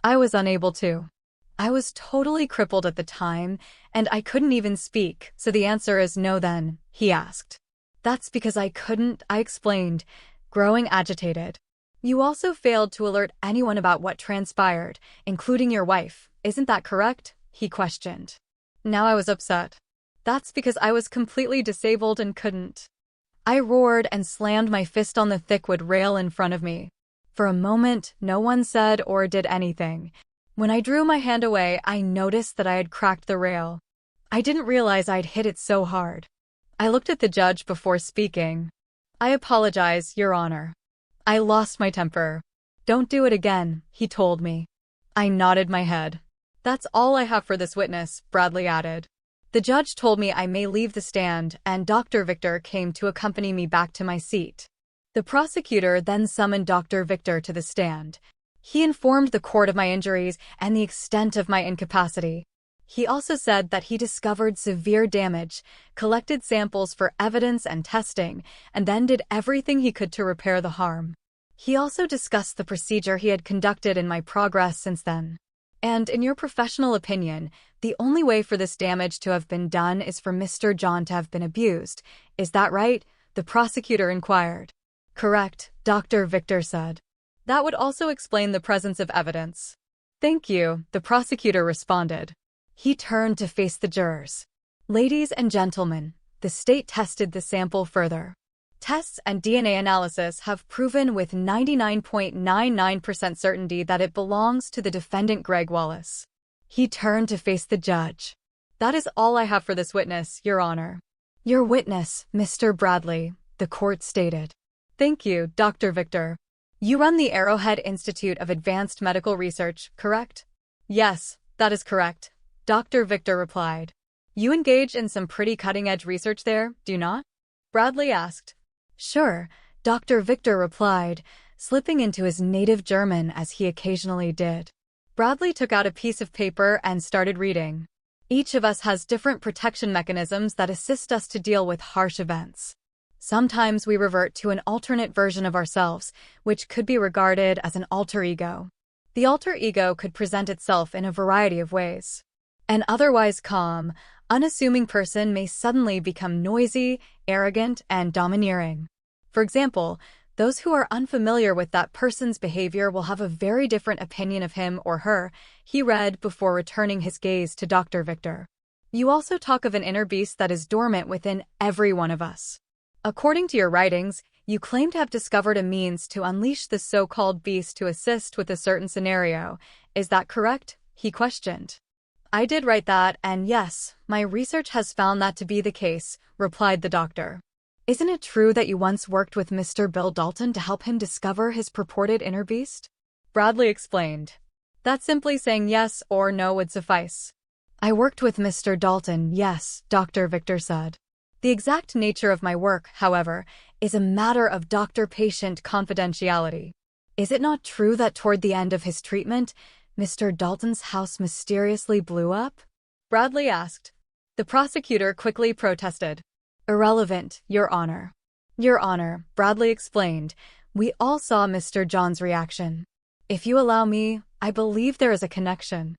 I was unable to. I was totally crippled at the time, and I couldn't even speak, so the answer is no then, he asked. That's because I couldn't, I explained, growing agitated. You also failed to alert anyone about what transpired, including your wife, isn't that correct? He questioned. Now I was upset. That's because I was completely disabled and couldn't. I roared and slammed my fist on the thick wood rail in front of me. For a moment, no one said or did anything. When I drew my hand away, I noticed that I had cracked the rail. I didn't realize I'd hit it so hard. I looked at the judge before speaking. I apologize, Your Honor. I lost my temper. Don't do it again, he told me. I nodded my head. That's all I have for this witness, Bradley added. The judge told me I may leave the stand, and Dr. Victor came to accompany me back to my seat. The prosecutor then summoned Dr. Victor to the stand. He informed the court of my injuries and the extent of my incapacity. He also said that he discovered severe damage, collected samples for evidence and testing, and then did everything he could to repair the harm. He also discussed the procedure he had conducted in my progress since then. And in your professional opinion, the only way for this damage to have been done is for Mr. John to have been abused. Is that right? The prosecutor inquired. Correct, Dr. Victor said. That would also explain the presence of evidence. Thank you, the prosecutor responded. He turned to face the jurors. Ladies and gentlemen, the state tested the sample further. Tests and DNA analysis have proven with 99.99% certainty that it belongs to the defendant Greg Wallace. He turned to face the judge. That is all I have for this witness, Your Honor. Your witness, Mr. Bradley, the court stated. Thank you, Dr. Victor. You run the Arrowhead Institute of Advanced Medical Research, correct? Yes, that is correct, Dr. Victor replied. You engage in some pretty cutting-edge research there, do you not? Bradley asked. Sure, Dr. Victor replied, slipping into his native German as he occasionally did. Bradley took out a piece of paper and started reading. Each of us has different protection mechanisms that assist us to deal with harsh events. Sometimes we revert to an alternate version of ourselves, which could be regarded as an alter ego. The alter ego could present itself in a variety of ways. An otherwise calm, unassuming person may suddenly become noisy, arrogant, and domineering. For example, those who are unfamiliar with that person's behavior will have a very different opinion of him or her, he read before returning his gaze to Dr. Victor. You also talk of an inner beast that is dormant within every one of us. According to your writings, you claim to have discovered a means to unleash the so-called beast to assist with a certain scenario. Is that correct? He questioned. I did write that, and yes, my research has found that to be the case, replied the doctor. Isn't it true that you once worked with Mr. Bill Dalton to help him discover his purported inner beast? Bradley explained. That simply saying yes or no would suffice. I worked with Mr. Dalton, yes, Dr. Victor said. The exact nature of my work, however, is a matter of doctor-patient confidentiality. Is it not true that toward the end of his treatment, Mr. Dalton's house mysteriously blew up? Bradley asked. The prosecutor quickly protested. Irrelevant, Your Honor. Your Honor, Bradley explained, we all saw Mr. John's reaction. If you allow me, I believe there is a connection.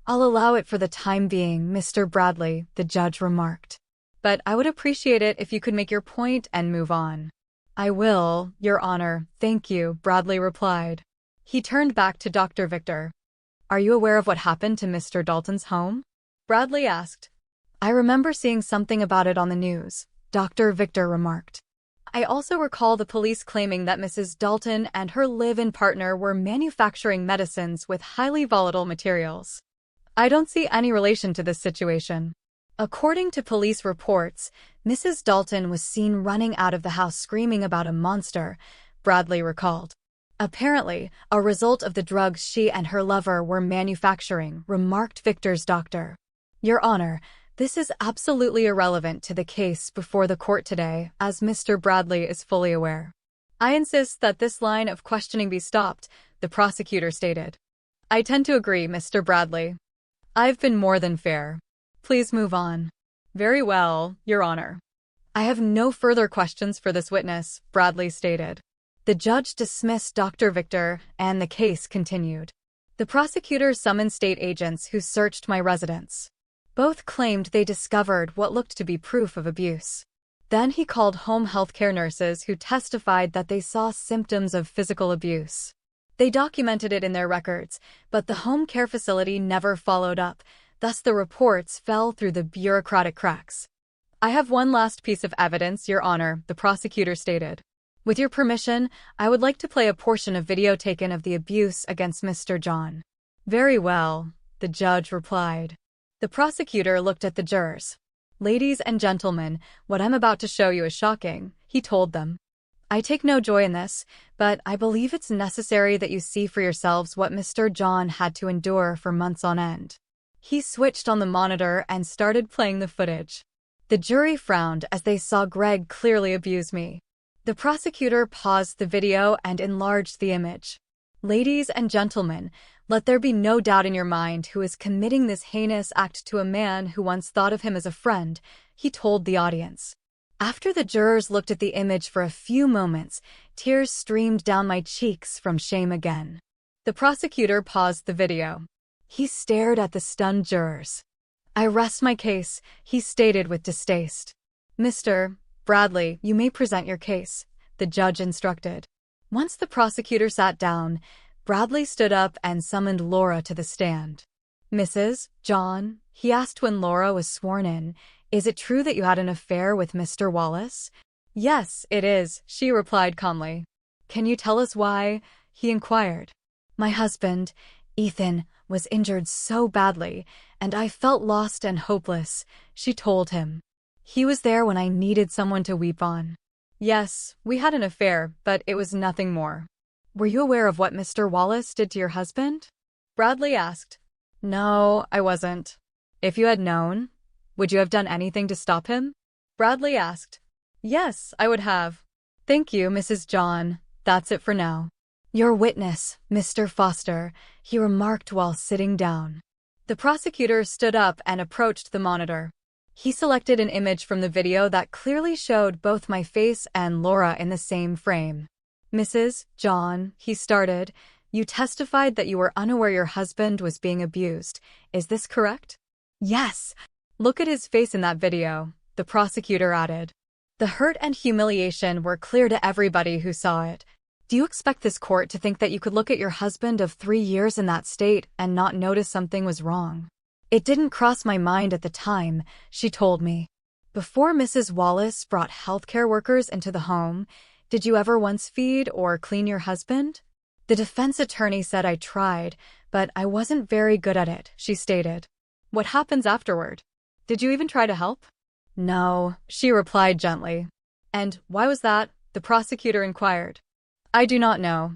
I'll allow it for the time being, Mr. Bradley, the judge remarked. But I would appreciate it if you could make your point and move on. I will, Your Honor, thank you, Bradley replied. He turned back to Dr. Victor. Are you aware of what happened to Mr. Dalton's home? Bradley asked. I remember seeing something about it on the news, Dr. Victor remarked. I also recall the police claiming that Mrs. Dalton and her live-in partner were manufacturing medicines with highly volatile materials. I don't see any relation to this situation. According to police reports, Mrs. Dalton was seen running out of the house screaming about a monster, Bradley recalled. Apparently, a result of the drugs she and her lover were manufacturing, remarked Victor's doctor. Your Honor, this is absolutely irrelevant to the case before the court today, as Mr. Bradley is fully aware. I insist that this line of questioning be stopped, the prosecutor stated. I tend to agree, Mr. Bradley. I've been more than fair. Please move on. Very well, Your Honor. I have no further questions for this witness, Bradley stated. The judge dismissed Dr. Victor, and the case continued. The prosecutor summoned state agents who searched my residence. Both claimed they discovered what looked to be proof of abuse. Then he called home healthcare nurses who testified that they saw symptoms of physical abuse. They documented it in their records, but the home care facility never followed up. Thus the reports fell through the bureaucratic cracks. I have one last piece of evidence, Your Honor, the prosecutor stated. With your permission, I would like to play a portion of video taken of the abuse against Mr. John. Very well, the judge replied. The prosecutor looked at the jurors. Ladies and gentlemen, what I'm about to show you is shocking, he told them. I take no joy in this, but I believe it's necessary that you see for yourselves what Mr. John had to endure for months on end. He switched on the monitor and started playing the footage. The jury frowned as they saw Greg clearly abuse me. The prosecutor paused the video and enlarged the image. Ladies and gentlemen, let there be no doubt in your mind who is committing this heinous act to a man who once thought of him as a friend, he told the audience. After the jurors looked at the image for a few moments, tears streamed down my cheeks from shame again. The prosecutor paused the video. He stared at the stunned jurors. I rest my case, he stated with distaste. Mr. Bradley, you may present your case, the judge instructed. Once the prosecutor sat down, Bradley stood up and summoned Laura to the stand. Mrs. John, he asked when Laura was sworn in, is it true that you had an affair with Mr. Wallace? Yes, it is, she replied calmly. Can you tell us why? He inquired. My husband, Ethan, was injured so badly, and I felt lost and hopeless, she told him. He was there when I needed someone to weep on. Yes, we had an affair, but it was nothing more. Were you aware of what Mr. Wallace did to your husband? Bradley asked. No, I wasn't. If you had known, would you have done anything to stop him? Bradley asked. Yes, I would have. Thank you, Mrs. John. That's it for now. Your witness, Mr. Foster, he remarked while sitting down. The prosecutor stood up and approached the monitor. He selected an image from the video that clearly showed both my face and Laura in the same frame. "Mrs. John," he started, "you testified that you were unaware your husband was being abused. Is this correct?" "Yes. Look at his face in that video," the prosecutor added. The hurt and humiliation were clear to everybody who saw it. "Do you expect this court to think that you could look at your husband of 3 years in that state and not notice something was wrong?" "It didn't cross my mind at the time," she told me. "Before Mrs. Wallace brought healthcare workers into the home, did you ever once feed or clean your husband?" "The defense attorney said I tried, but I wasn't very good at it," she stated. "What happens afterward? Did you even try to help?" "No," she replied gently. "And why was that?" the prosecutor inquired. "I do not know.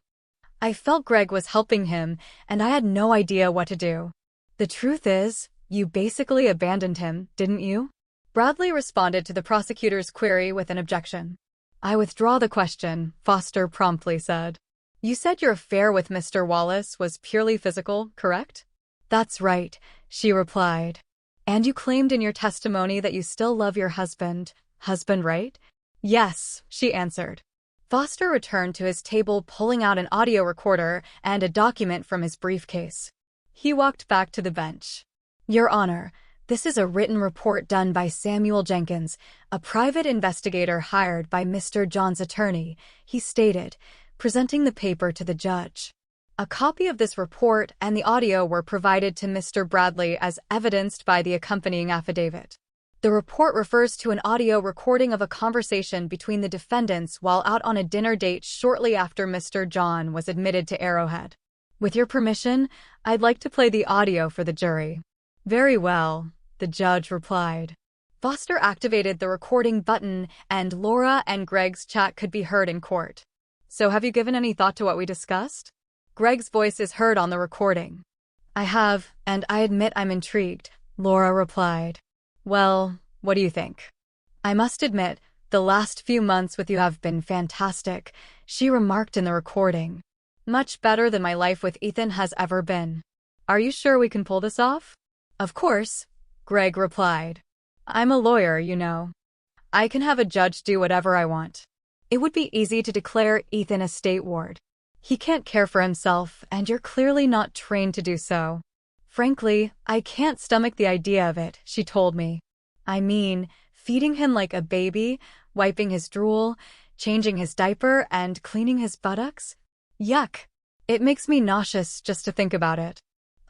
I felt Greg was helping him, and I had no idea what to do." "The truth is, you basically abandoned him, didn't you?" Bradley responded to the prosecutor's query with an objection. "I withdraw the question," Foster promptly said. "You said your affair with Mr. Wallace was purely physical, correct?" "That's right," she replied. "And you claimed in your testimony that you still love your husband, right?" "Yes," she answered. Foster returned to his table, pulling out an audio recorder and a document from his briefcase. He walked back to the bench. "Your Honor, this is a written report done by Samuel Jenkins, a private investigator hired by Mr. John's attorney," he stated, presenting the paper to the judge. A copy of this report and the audio were provided to Mr. Bradley as evidenced by the accompanying affidavit. The report refers to an audio recording of a conversation between the defendants while out on a dinner date shortly after Mr. John was admitted to Arrowhead. "With your permission, I'd like to play the audio for the jury." "Very well," the judge replied. Foster activated the recording button, and Laura and Greg's chat could be heard in court. "So have you given any thought to what we discussed?" Greg's voice is heard on the recording. "I have, and I admit I'm intrigued," Laura replied. "Well, what do you think?" "I must admit, the last few months with you have been fantastic," she remarked in the recording. "Much better than my life with Ethan has ever been." "Are you sure we can pull this off?" "Of course," Greg replied. "I'm a lawyer, you know. I can have a judge do whatever I want. It would be easy to declare Ethan a state ward. He can't care for himself, and you're clearly not trained to do so. Frankly, I can't stomach the idea of it," she told me. "I mean, feeding him like a baby, wiping his drool, changing his diaper, and cleaning his buttocks? Yuck. It makes me nauseous just to think about it.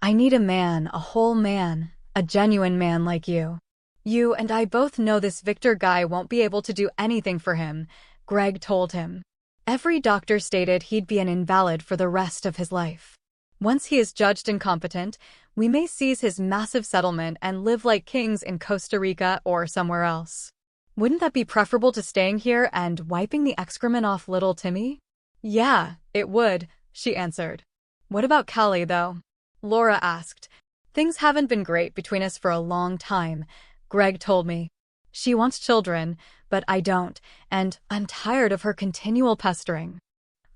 I need a man, a whole man, a genuine man like you. You and I both know this Victor guy won't be able to do anything for him," Greg told him. "Every doctor stated he'd be an invalid for the rest of his life. Once he is judged incompetent, we may seize his massive settlement and live like kings in Costa Rica or somewhere else. Wouldn't that be preferable to staying here and wiping the excrement off little Timmy?" "Yeah, it would," she answered. "What about Callie, though?" Laura asked. "Things haven't been great between us for a long time," Greg told me. "She wants children, but I don't, and I'm tired of her continual pestering.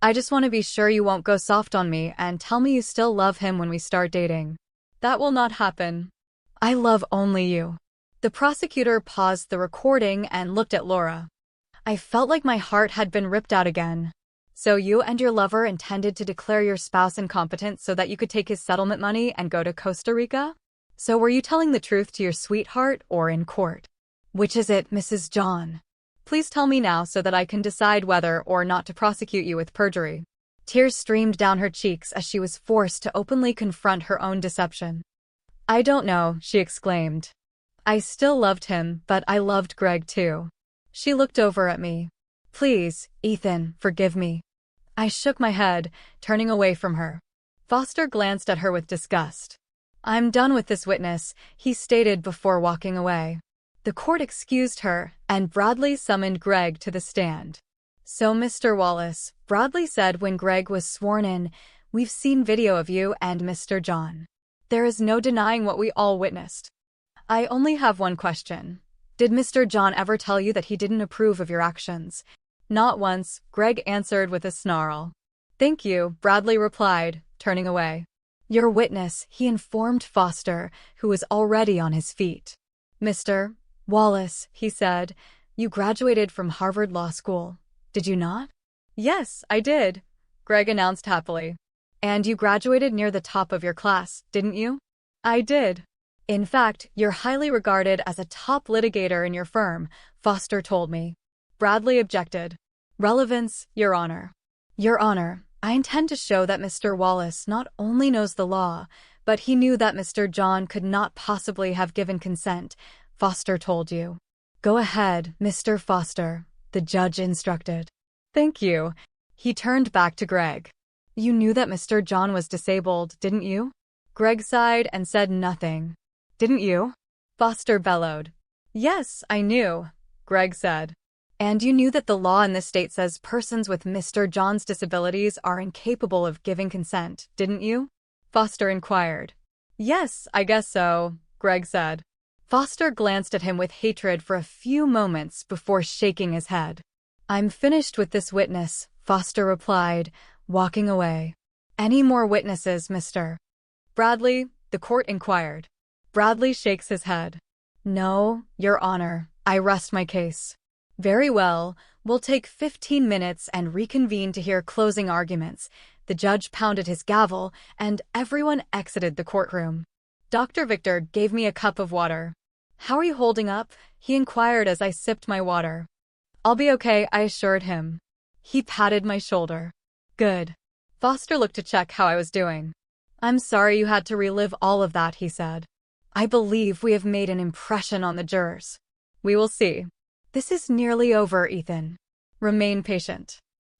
I just want to be sure you won't go soft on me and tell me you still love him when we start dating." "That will not happen. I love only you." The prosecutor paused the recording and looked at Laura. "I felt like my heart had been ripped out again. So you and your lover intended to declare your spouse incompetent so that you could take his settlement money and go to Costa Rica? So were you telling the truth to your sweetheart or in court? Which is it, Mrs. John? Please tell me now so that I can decide whether or not to prosecute you with perjury." Tears streamed down her cheeks as she was forced to openly confront her own deception. "I don't know," she exclaimed. "I still loved him, but I loved Greg too." She looked over at me. "Please, Ethan, forgive me." I shook my head, turning away from her. Foster glanced at her with disgust. "I'm done with this witness," he stated before walking away. The court excused her, and Bradley summoned Greg to the stand. "So, Mr. Wallace," Bradley said when Greg was sworn in, "we've seen video of you and Mr. John. There is no denying what we all witnessed. I only have one question. Did Mr. John ever tell you that he didn't approve of your actions?" "Not once," Greg answered with a snarl. "Thank you," Bradley replied, turning away. "Your witness," he informed Foster, who was already on his feet. "Mr. Wallace, he said, you graduated from Harvard Law School, did you not? Yes, I did, Greg announced happily. And you graduated near the top of your class, didn't you? I did. In fact, you're highly regarded as a top litigator in your firm, Foster told me. Bradley objected. Relevance, Your Honor. Your Honor, I intend to show that Mr. Wallace not only knows the law, but he knew that Mr. John could not possibly have given consent, Foster told you. Go ahead, Mr. Foster, the judge instructed. Thank you. He turned back to Greg. You knew that Mr. John was disabled, didn't you? Greg sighed and said nothing. Didn't you? Foster bellowed. Yes, I knew, Greg said. And you knew that the law in this state says persons with Mr. John's disabilities are incapable of giving consent, didn't you? Foster inquired. Yes, I guess so, Greg said. Foster glanced at him with hatred for a few moments before shaking his head. I'm finished with this witness, Foster replied, walking away. Any more witnesses, Mr. Bradley? The court inquired. Bradley shakes his head. No, Your Honor, I rest my case. Very well, we'll take 15 minutes and reconvene to hear closing arguments. The judge pounded his gavel, and everyone exited the courtroom. Dr. Victor gave me a cup of water. How are you holding up? He inquired as I sipped my water. I'll be okay, I assured him. He patted my shoulder. Good. Foster looked to check how I was doing. I'm sorry you had to relive all of that, he said. I believe we have made an impression on the jurors. We will see. This is nearly over, Ethan. Remain patient.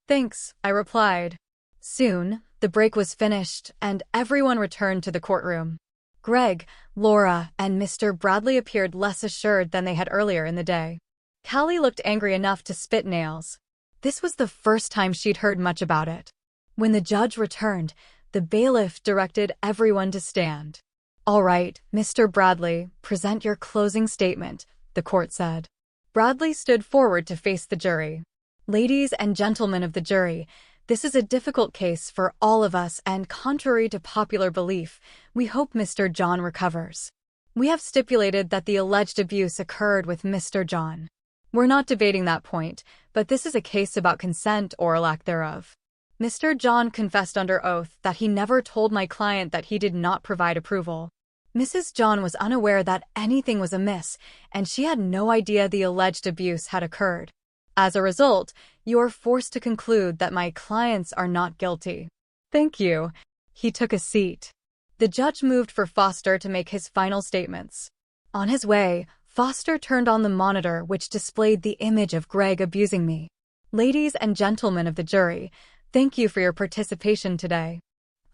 Thanks, I replied. Soon, the break was finished, and everyone returned to the courtroom. Greg, Laura, and Mr. Bradley appeared less assured than they had earlier in the day. Callie looked angry enough to spit nails. This was the first time she'd heard much about it. When the judge returned, the bailiff directed everyone to stand. All right, Mr. Bradley, present your closing statement, the court said. Bradley stood forward to face the jury. Ladies and gentlemen of the jury, this is a difficult case for all of us, and contrary to popular belief, we hope Mr. John recovers. We have stipulated that the alleged abuse occurred with Mr. John. We're not debating that point, but this is a case about consent or lack thereof. Mr. John confessed under oath that he never told my client that he did not provide approval. Mrs. John was unaware that anything was amiss, and she had no idea the alleged abuse had occurred. As a result, you are forced to conclude that my clients are not guilty. Thank you. He took a seat. The judge moved for Foster to make his final statements. On his way, Foster turned on the monitor which displayed the image of Greg abusing me. Ladies and gentlemen of the jury, thank you for your participation today.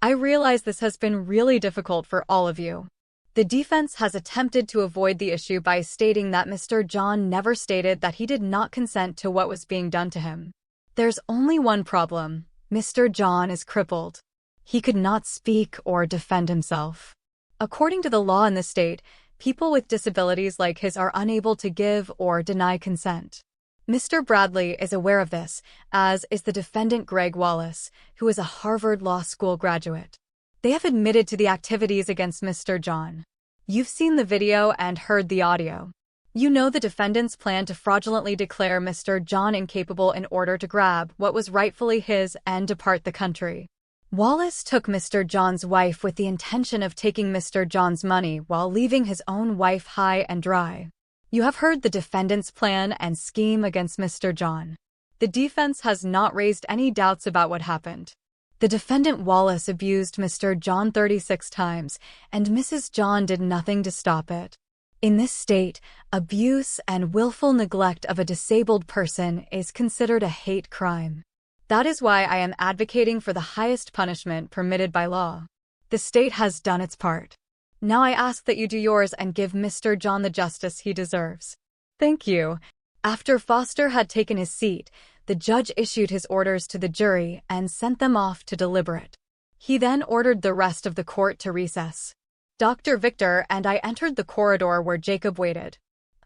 I realize this has been really difficult for all of you. The defense has attempted to avoid the issue by stating that Mr. John never stated that he did not consent to what was being done to him. There's only one problem. Mr. John is crippled. He could not speak or defend himself. According to the law in the state, people with disabilities like his are unable to give or deny consent. Mr. Bradley is aware of this, as is the defendant Greg Wallace, who is a Harvard Law School graduate. They have admitted to the activities against Mr. John. You've seen the video and heard the audio. You know the defendants plan to fraudulently declare Mr. John incapable in order to grab what was rightfully his and depart the country. Wallace took Mr. John's wife with the intention of taking Mr. John's money while leaving his own wife high and dry. You have heard the defendant's plan and scheme against Mr. John. The defense has not raised any doubts about what happened. The defendant Wallace abused Mr. John 36 times, and Mrs. John did nothing to stop it. In this state, abuse and willful neglect of a disabled person is considered a hate crime. That is why I am advocating for the highest punishment permitted by law. The state has done its part. Now I ask that you do yours and give Mr. John the justice he deserves. Thank you. After Foster had taken his seat, the judge issued his orders to the jury and sent them off to deliberate. He then ordered the rest of the court to recess. Dr. Victor and I entered the corridor where Jacob waited.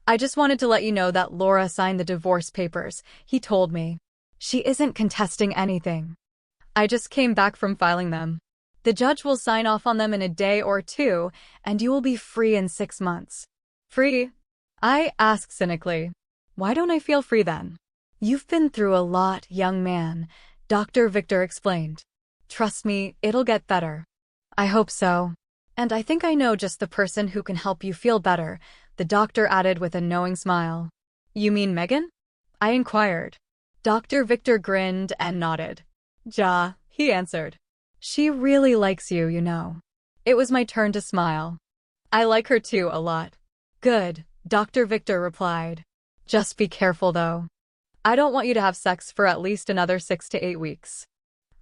I just wanted to let you know that Laura signed the divorce papers, he told me. She isn't contesting anything. I just came back from filing them. The judge will sign off on them in a day or two, and you will be free in 6 months. Free? I asked cynically. Why don't I feel free then? You've been through a lot, young man, Dr. Victor explained. Trust me, it'll get better. I hope so. And I think I know just the person who can help you feel better, the doctor added with a knowing smile. You mean Megan? I inquired. Dr. Victor grinned and nodded. Ja, he answered. She really likes you, you know. It was my turn to smile. I like her too a lot. Good, Dr. Victor replied. Just be careful though. I don't want you to have sex for at least another 6 to 8 weeks.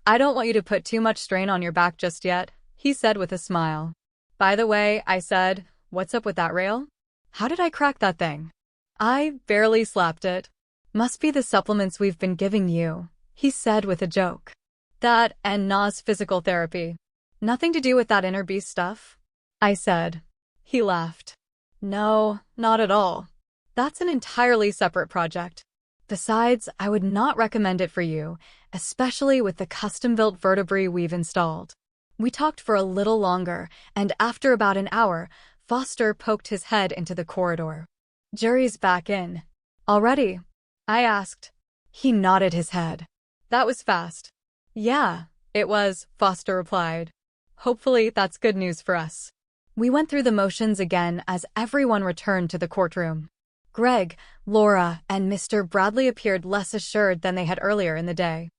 I don't want you to put too much strain on your back just yet, he said with a smile. By the way, I said, what's up with that rail? How did I crack that thing? I barely slapped it. Must be the supplements we've been giving you, he said with a joke. That and Na's physical therapy. Nothing to do with that inner beast stuff? I said. He laughed. No, not at all. That's an entirely separate project. Besides, I would not recommend it for you, especially with the custom-built vertebrae we've installed. We talked for a little longer, and after about an hour, Foster poked his head into the corridor. Jury's back in. Already? I asked. He nodded his head. That was fast. Yeah, it was, Foster replied. Hopefully that's good news for us. We went through the motions again as everyone returned to the courtroom. Greg, Laura, and Mr. Bradley appeared less assured than they had earlier in the day.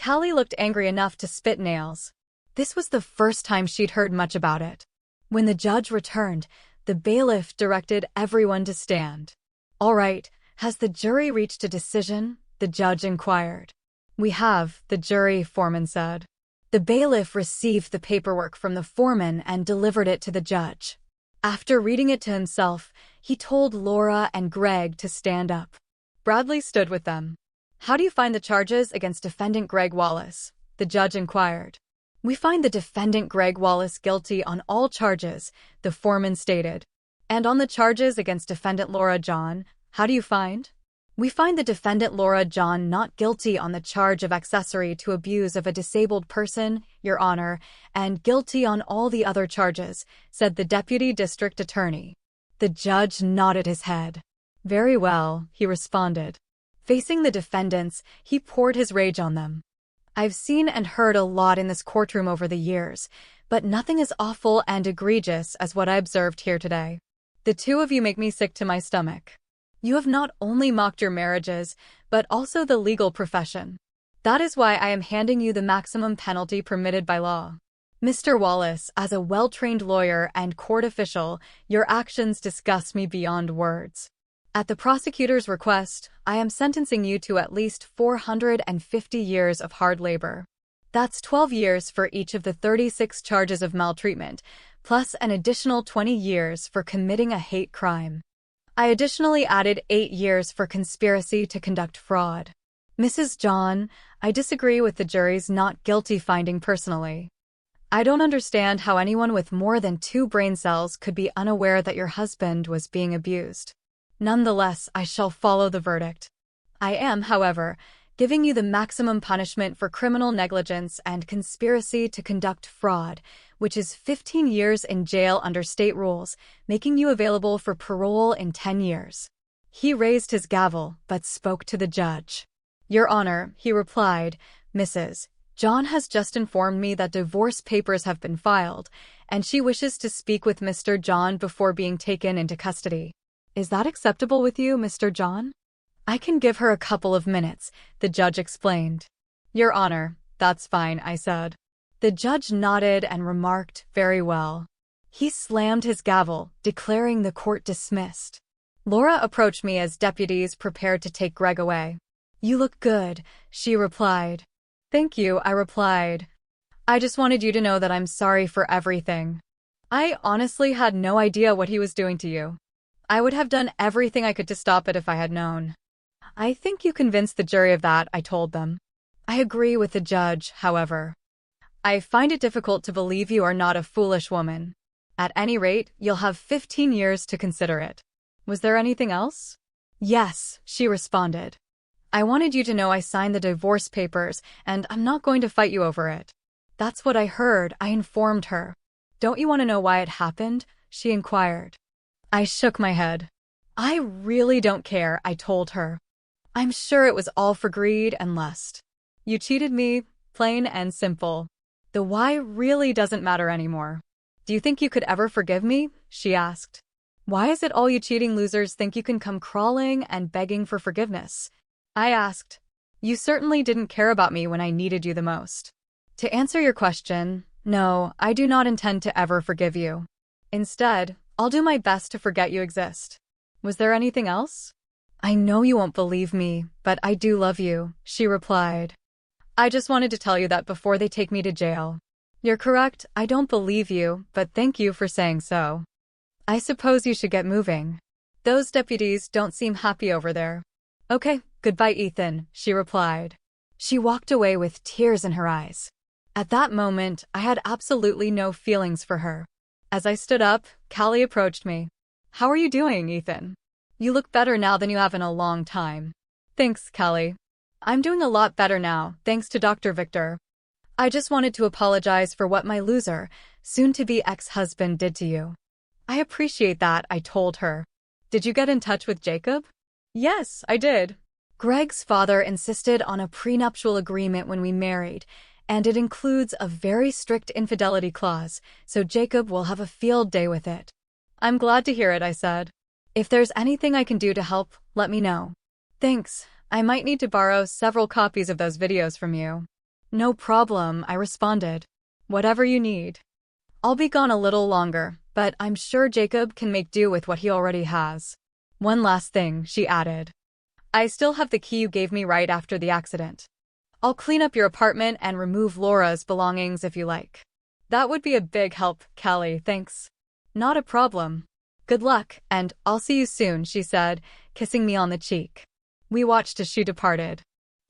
Callie looked angry enough to spit nails. This was the first time she'd heard much about it. When the judge returned, the bailiff directed everyone to stand. All right, has the jury reached a decision? The judge inquired. We have, the jury foreman said. The bailiff received the paperwork from the foreman and delivered it to the judge. After reading it to himself, he told Laura and Greg to stand up. Bradley stood with them. How do you find the charges against defendant Greg Wallace? The judge inquired. We find the defendant Greg Wallace guilty on all charges, the foreman stated. And on the charges against defendant Laura John, how do you find? We find the defendant Laura John not guilty on the charge of accessory to abuse of a disabled person, Your Honor, and guilty on all the other charges, said the deputy district attorney. The judge nodded his head. Very well, he responded. Facing the defendants, he poured his rage on them. I've seen and heard a lot in this courtroom over the years, but nothing as awful and egregious as what I observed here today. The two of you make me sick to my stomach. You have not only mocked your marriages, but also the legal profession. That is why I am handing you the maximum penalty permitted by law. Mr. Wallace, as a well-trained lawyer and court official, your actions disgust me beyond words. At the prosecutor's request, I am sentencing you to at least 450 years of hard labor. That's 12 years for each of the 36 charges of maltreatment, plus an additional 20 years for committing a hate crime. I additionally added 8 years for conspiracy to conduct fraud. Mrs. John, I disagree with the jury's not guilty finding personally. I don't understand how anyone with more than 2 brain cells could be unaware that your husband was being abused. Nonetheless, I shall follow the verdict. I am, however, giving you the maximum punishment for criminal negligence and conspiracy to conduct fraud, which is 15 years in jail under state rules, making you available for parole in 10 years. He raised his gavel, but spoke to the judge. Your Honor, he replied, Mrs. John has just informed me that divorce papers have been filed, and she wishes to speak with Mr. John before being taken into custody. Is that acceptable with you, Mr. John? I can give her a couple of minutes, the judge explained. Your Honor, that's fine, I said. The judge nodded and remarked, very well. He slammed his gavel, declaring the court dismissed. Laura approached me as deputies prepared to take Greg away. You look good, she replied. Thank you, I replied. I just wanted you to know that I'm sorry for everything. I honestly had no idea what he was doing to you. I would have done everything I could to stop it if I had known. I think you convinced the jury of that, I told them. I agree with the judge, however. I find it difficult to believe you are not a foolish woman. At any rate, you'll have 15 years to consider it. Was there anything else? Yes, she responded. I wanted you to know I signed the divorce papers, and I'm not going to fight you over it. That's what I heard, I informed her. Don't you want to know why it happened? She inquired. I shook my head. I really don't care, I told her. I'm sure it was all for greed and lust. You cheated me, plain and simple. The why really doesn't matter anymore. Do you think you could ever forgive me? She asked. Why is it all you cheating losers think you can come crawling and begging for forgiveness? I asked. You certainly didn't care about me when I needed you the most. To answer your question, no, I do not intend to ever forgive you. Instead, I'll do my best to forget you exist. Was there anything else? I know you won't believe me, but I do love you, she replied. I just wanted to tell you that before they take me to jail. You're correct, I don't believe you, but thank you for saying so. I suppose you should get moving. Those deputies don't seem happy over there. Okay, goodbye, Ethan, she replied. She walked away with tears in her eyes. At that moment, I had absolutely no feelings for her. As I stood up, Callie approached me. How are you doing, Ethan? You look better now than you have in a long time. Thanks, Callie. I'm doing a lot better now, thanks to Dr. Victor. I just wanted to apologize for what my loser, soon-to-be ex-husband did to you. I appreciate that, I told her. Did you get in touch with Jacob? Yes, I did. Greg's father insisted on a prenuptial agreement when we married, and it includes a very strict infidelity clause, so Jacob will have a field day with it. I'm glad to hear it, I said. If there's anything I can do to help, let me know. Thanks. I might need to borrow several copies of those videos from you. No problem, I responded. Whatever you need. I'll be gone a little longer, but I'm sure Jacob can make do with what he already has. One last thing, she added. I still have the key you gave me right after the accident. I'll clean up your apartment and remove Laura's belongings if you like. That would be a big help, Callie, thanks. Not a problem. Good luck, and I'll see you soon, she said, kissing me on the cheek. We watched as she departed.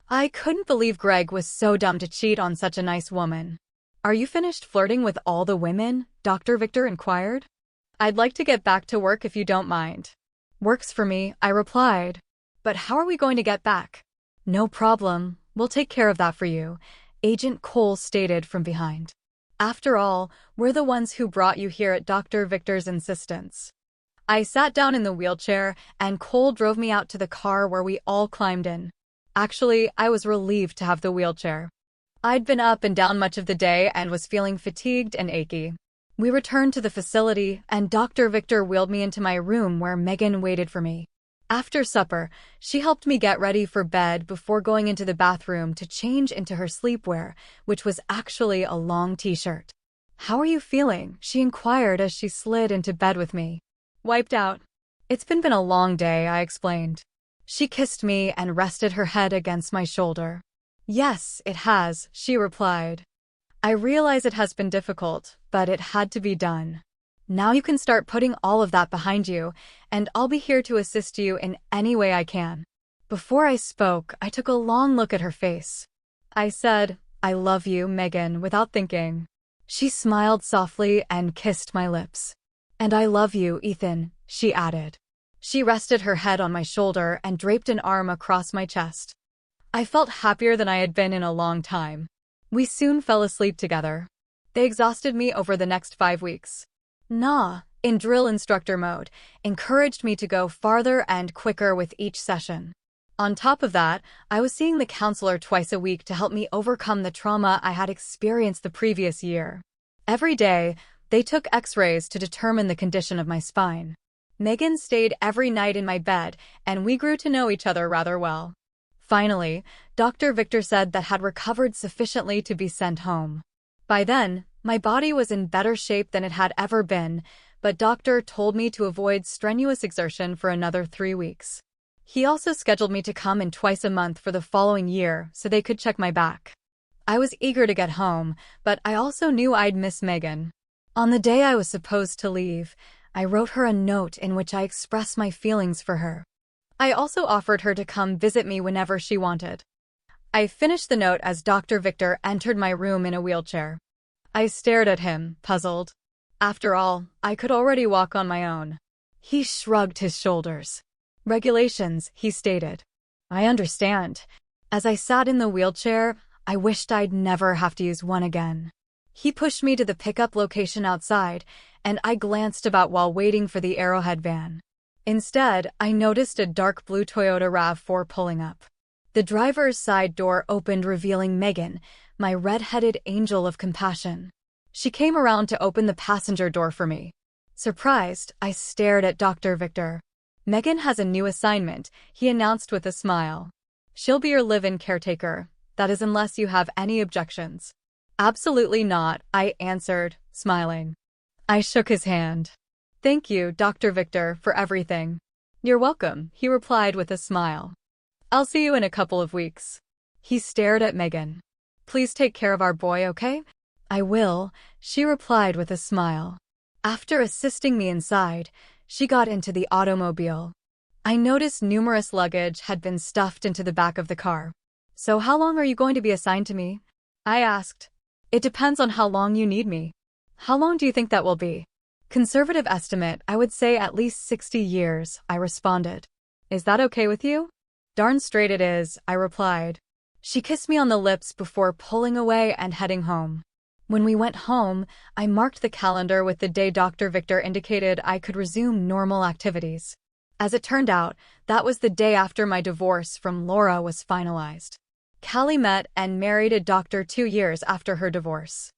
I couldn't believe Greg was so dumb to cheat on such a nice woman. Are you finished flirting with all the women? Dr. Victor inquired. I'd like to get back to work if you don't mind. Works for me, I replied. But how are we going to get back? No problem, we'll take care of that for you, Agent Cole stated from behind. After all, we're the ones who brought you here at Dr. Victor's insistence. I sat down in the wheelchair, and Cole drove me out to the car where we all climbed in. Actually, I was relieved to have the wheelchair. I'd been up and down much of the day and was feeling fatigued and achy. We returned to the facility, and Dr. Victor wheeled me into my room where Megan waited for me. After supper, she helped me get ready for bed before going into the bathroom to change into her sleepwear, which was actually a long t-shirt. How are you feeling? She inquired as she slid into bed with me. Wiped out. It's been a long day, I explained. She kissed me and rested her head against my shoulder. Yes, it has, she replied. I realize it has been difficult, but it had to be done. Now you can start putting all of that behind you, and I'll be here to assist you in any way I can. Before I spoke, I took a long look at her face. I said, I love you, Megan, without thinking. She smiled softly and kissed my lips. And I love you, Ethan, she added. She rested her head on my shoulder and draped an arm across my chest. I felt happier than I had been in a long time. We soon fell asleep together. They exhausted me over the next 5 weeks. Nah, in drill instructor mode, encouraged me to go farther and quicker with each session. On top of that, I was seeing the counselor twice a week to help me overcome the trauma I had experienced the previous year. Every day, they took x-rays to determine the condition of my spine. Megan stayed every night in my bed, and we grew to know each other rather well. Finally, Dr. Victor said that had recovered sufficiently to be sent home. By then, my body was in better shape than it had ever been, but doctor told me to avoid strenuous exertion for another 3 weeks. He also scheduled me to come in twice a month for the following year so they could check my back. I was eager to get home, but I also knew I'd miss Megan. On the day I was supposed to leave, I wrote her a note in which I expressed my feelings for her. I also offered her to come visit me whenever she wanted. I finished the note as Dr. Victor entered my room in a wheelchair. I stared at him, puzzled. After all, I could already walk on my own. He shrugged his shoulders. Regulations, he stated. I understand. As I sat in the wheelchair, I wished I'd never have to use one again. He pushed me to the pickup location outside, and I glanced about while waiting for the Arrowhead van. Instead, I noticed a dark blue Toyota RAV4 pulling up. The driver's side door opened, revealing Megan, my red-headed angel of compassion. She came around to open the passenger door for me. Surprised, I stared at Dr. Victor. "Megan has a new assignment," he announced with a smile. "She'll be your live-in caretaker. That is, unless you have any objections." "Absolutely not," I answered, smiling. I shook his hand. "Thank you, Dr. Victor, for everything." "You're welcome," he replied with a smile. "I'll see you in a couple of weeks." He stared at Megan. "Please take care of our boy, okay?" "I will," she replied with a smile. After assisting me inside, she got into the automobile. I noticed numerous luggage had been stuffed into the back of the car. "So how long are you going to be assigned to me?" I asked. "It depends on how long you need me." "How long do you think that will be?" "Conservative estimate, I would say at least 60 years, I responded. "Is that okay with you?" "Darn straight it is," I replied. She kissed me on the lips before pulling away and heading home. When we went home, I marked the calendar with the day Dr. Victor indicated I could resume normal activities. As it turned out, that was the day after my divorce from Laura was finalized. Callie met and married a doctor 2 years after her divorce.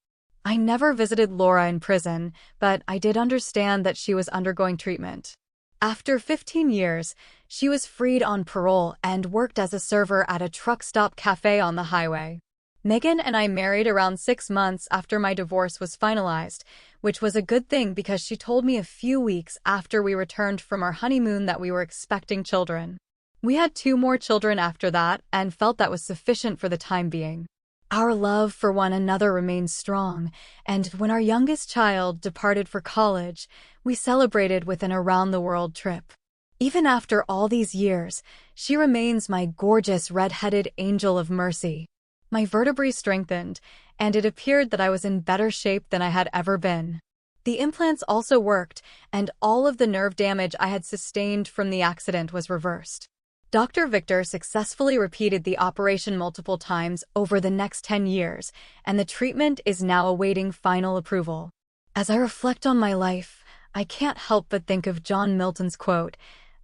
I never visited Laura in prison, but I did understand that she was undergoing treatment. After 15 years, she was freed on parole and worked as a server at a truck stop cafe on the highway. Megan and I married around 6 months after my divorce was finalized, which was a good thing because she told me a few weeks after we returned from our honeymoon that we were expecting children. We had 2 more children after that and felt that was sufficient for the time being. Our love for one another remained strong, and when our youngest child departed for college, we celebrated with an around-the-world trip. Even after all these years, she remains my gorgeous red-headed angel of mercy. My vertebrae strengthened, and it appeared that I was in better shape than I had ever been. The implants also worked, and all of the nerve damage I had sustained from the accident was reversed. Dr. Victor successfully repeated the operation multiple times over the next 10 years, and the treatment is now awaiting final approval. As I reflect on my life, I can't help but think of John Milton's quote,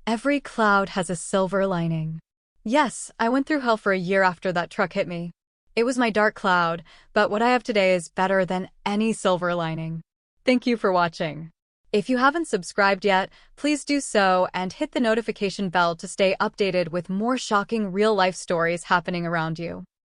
"Every cloud has a silver lining." Yes, I went through hell for a year after that truck hit me. It was my dark cloud, but what I have today is better than any silver lining. Thank you for watching. If you haven't subscribed yet, please do so and hit the notification bell to stay updated with more shocking real-life stories happening around you.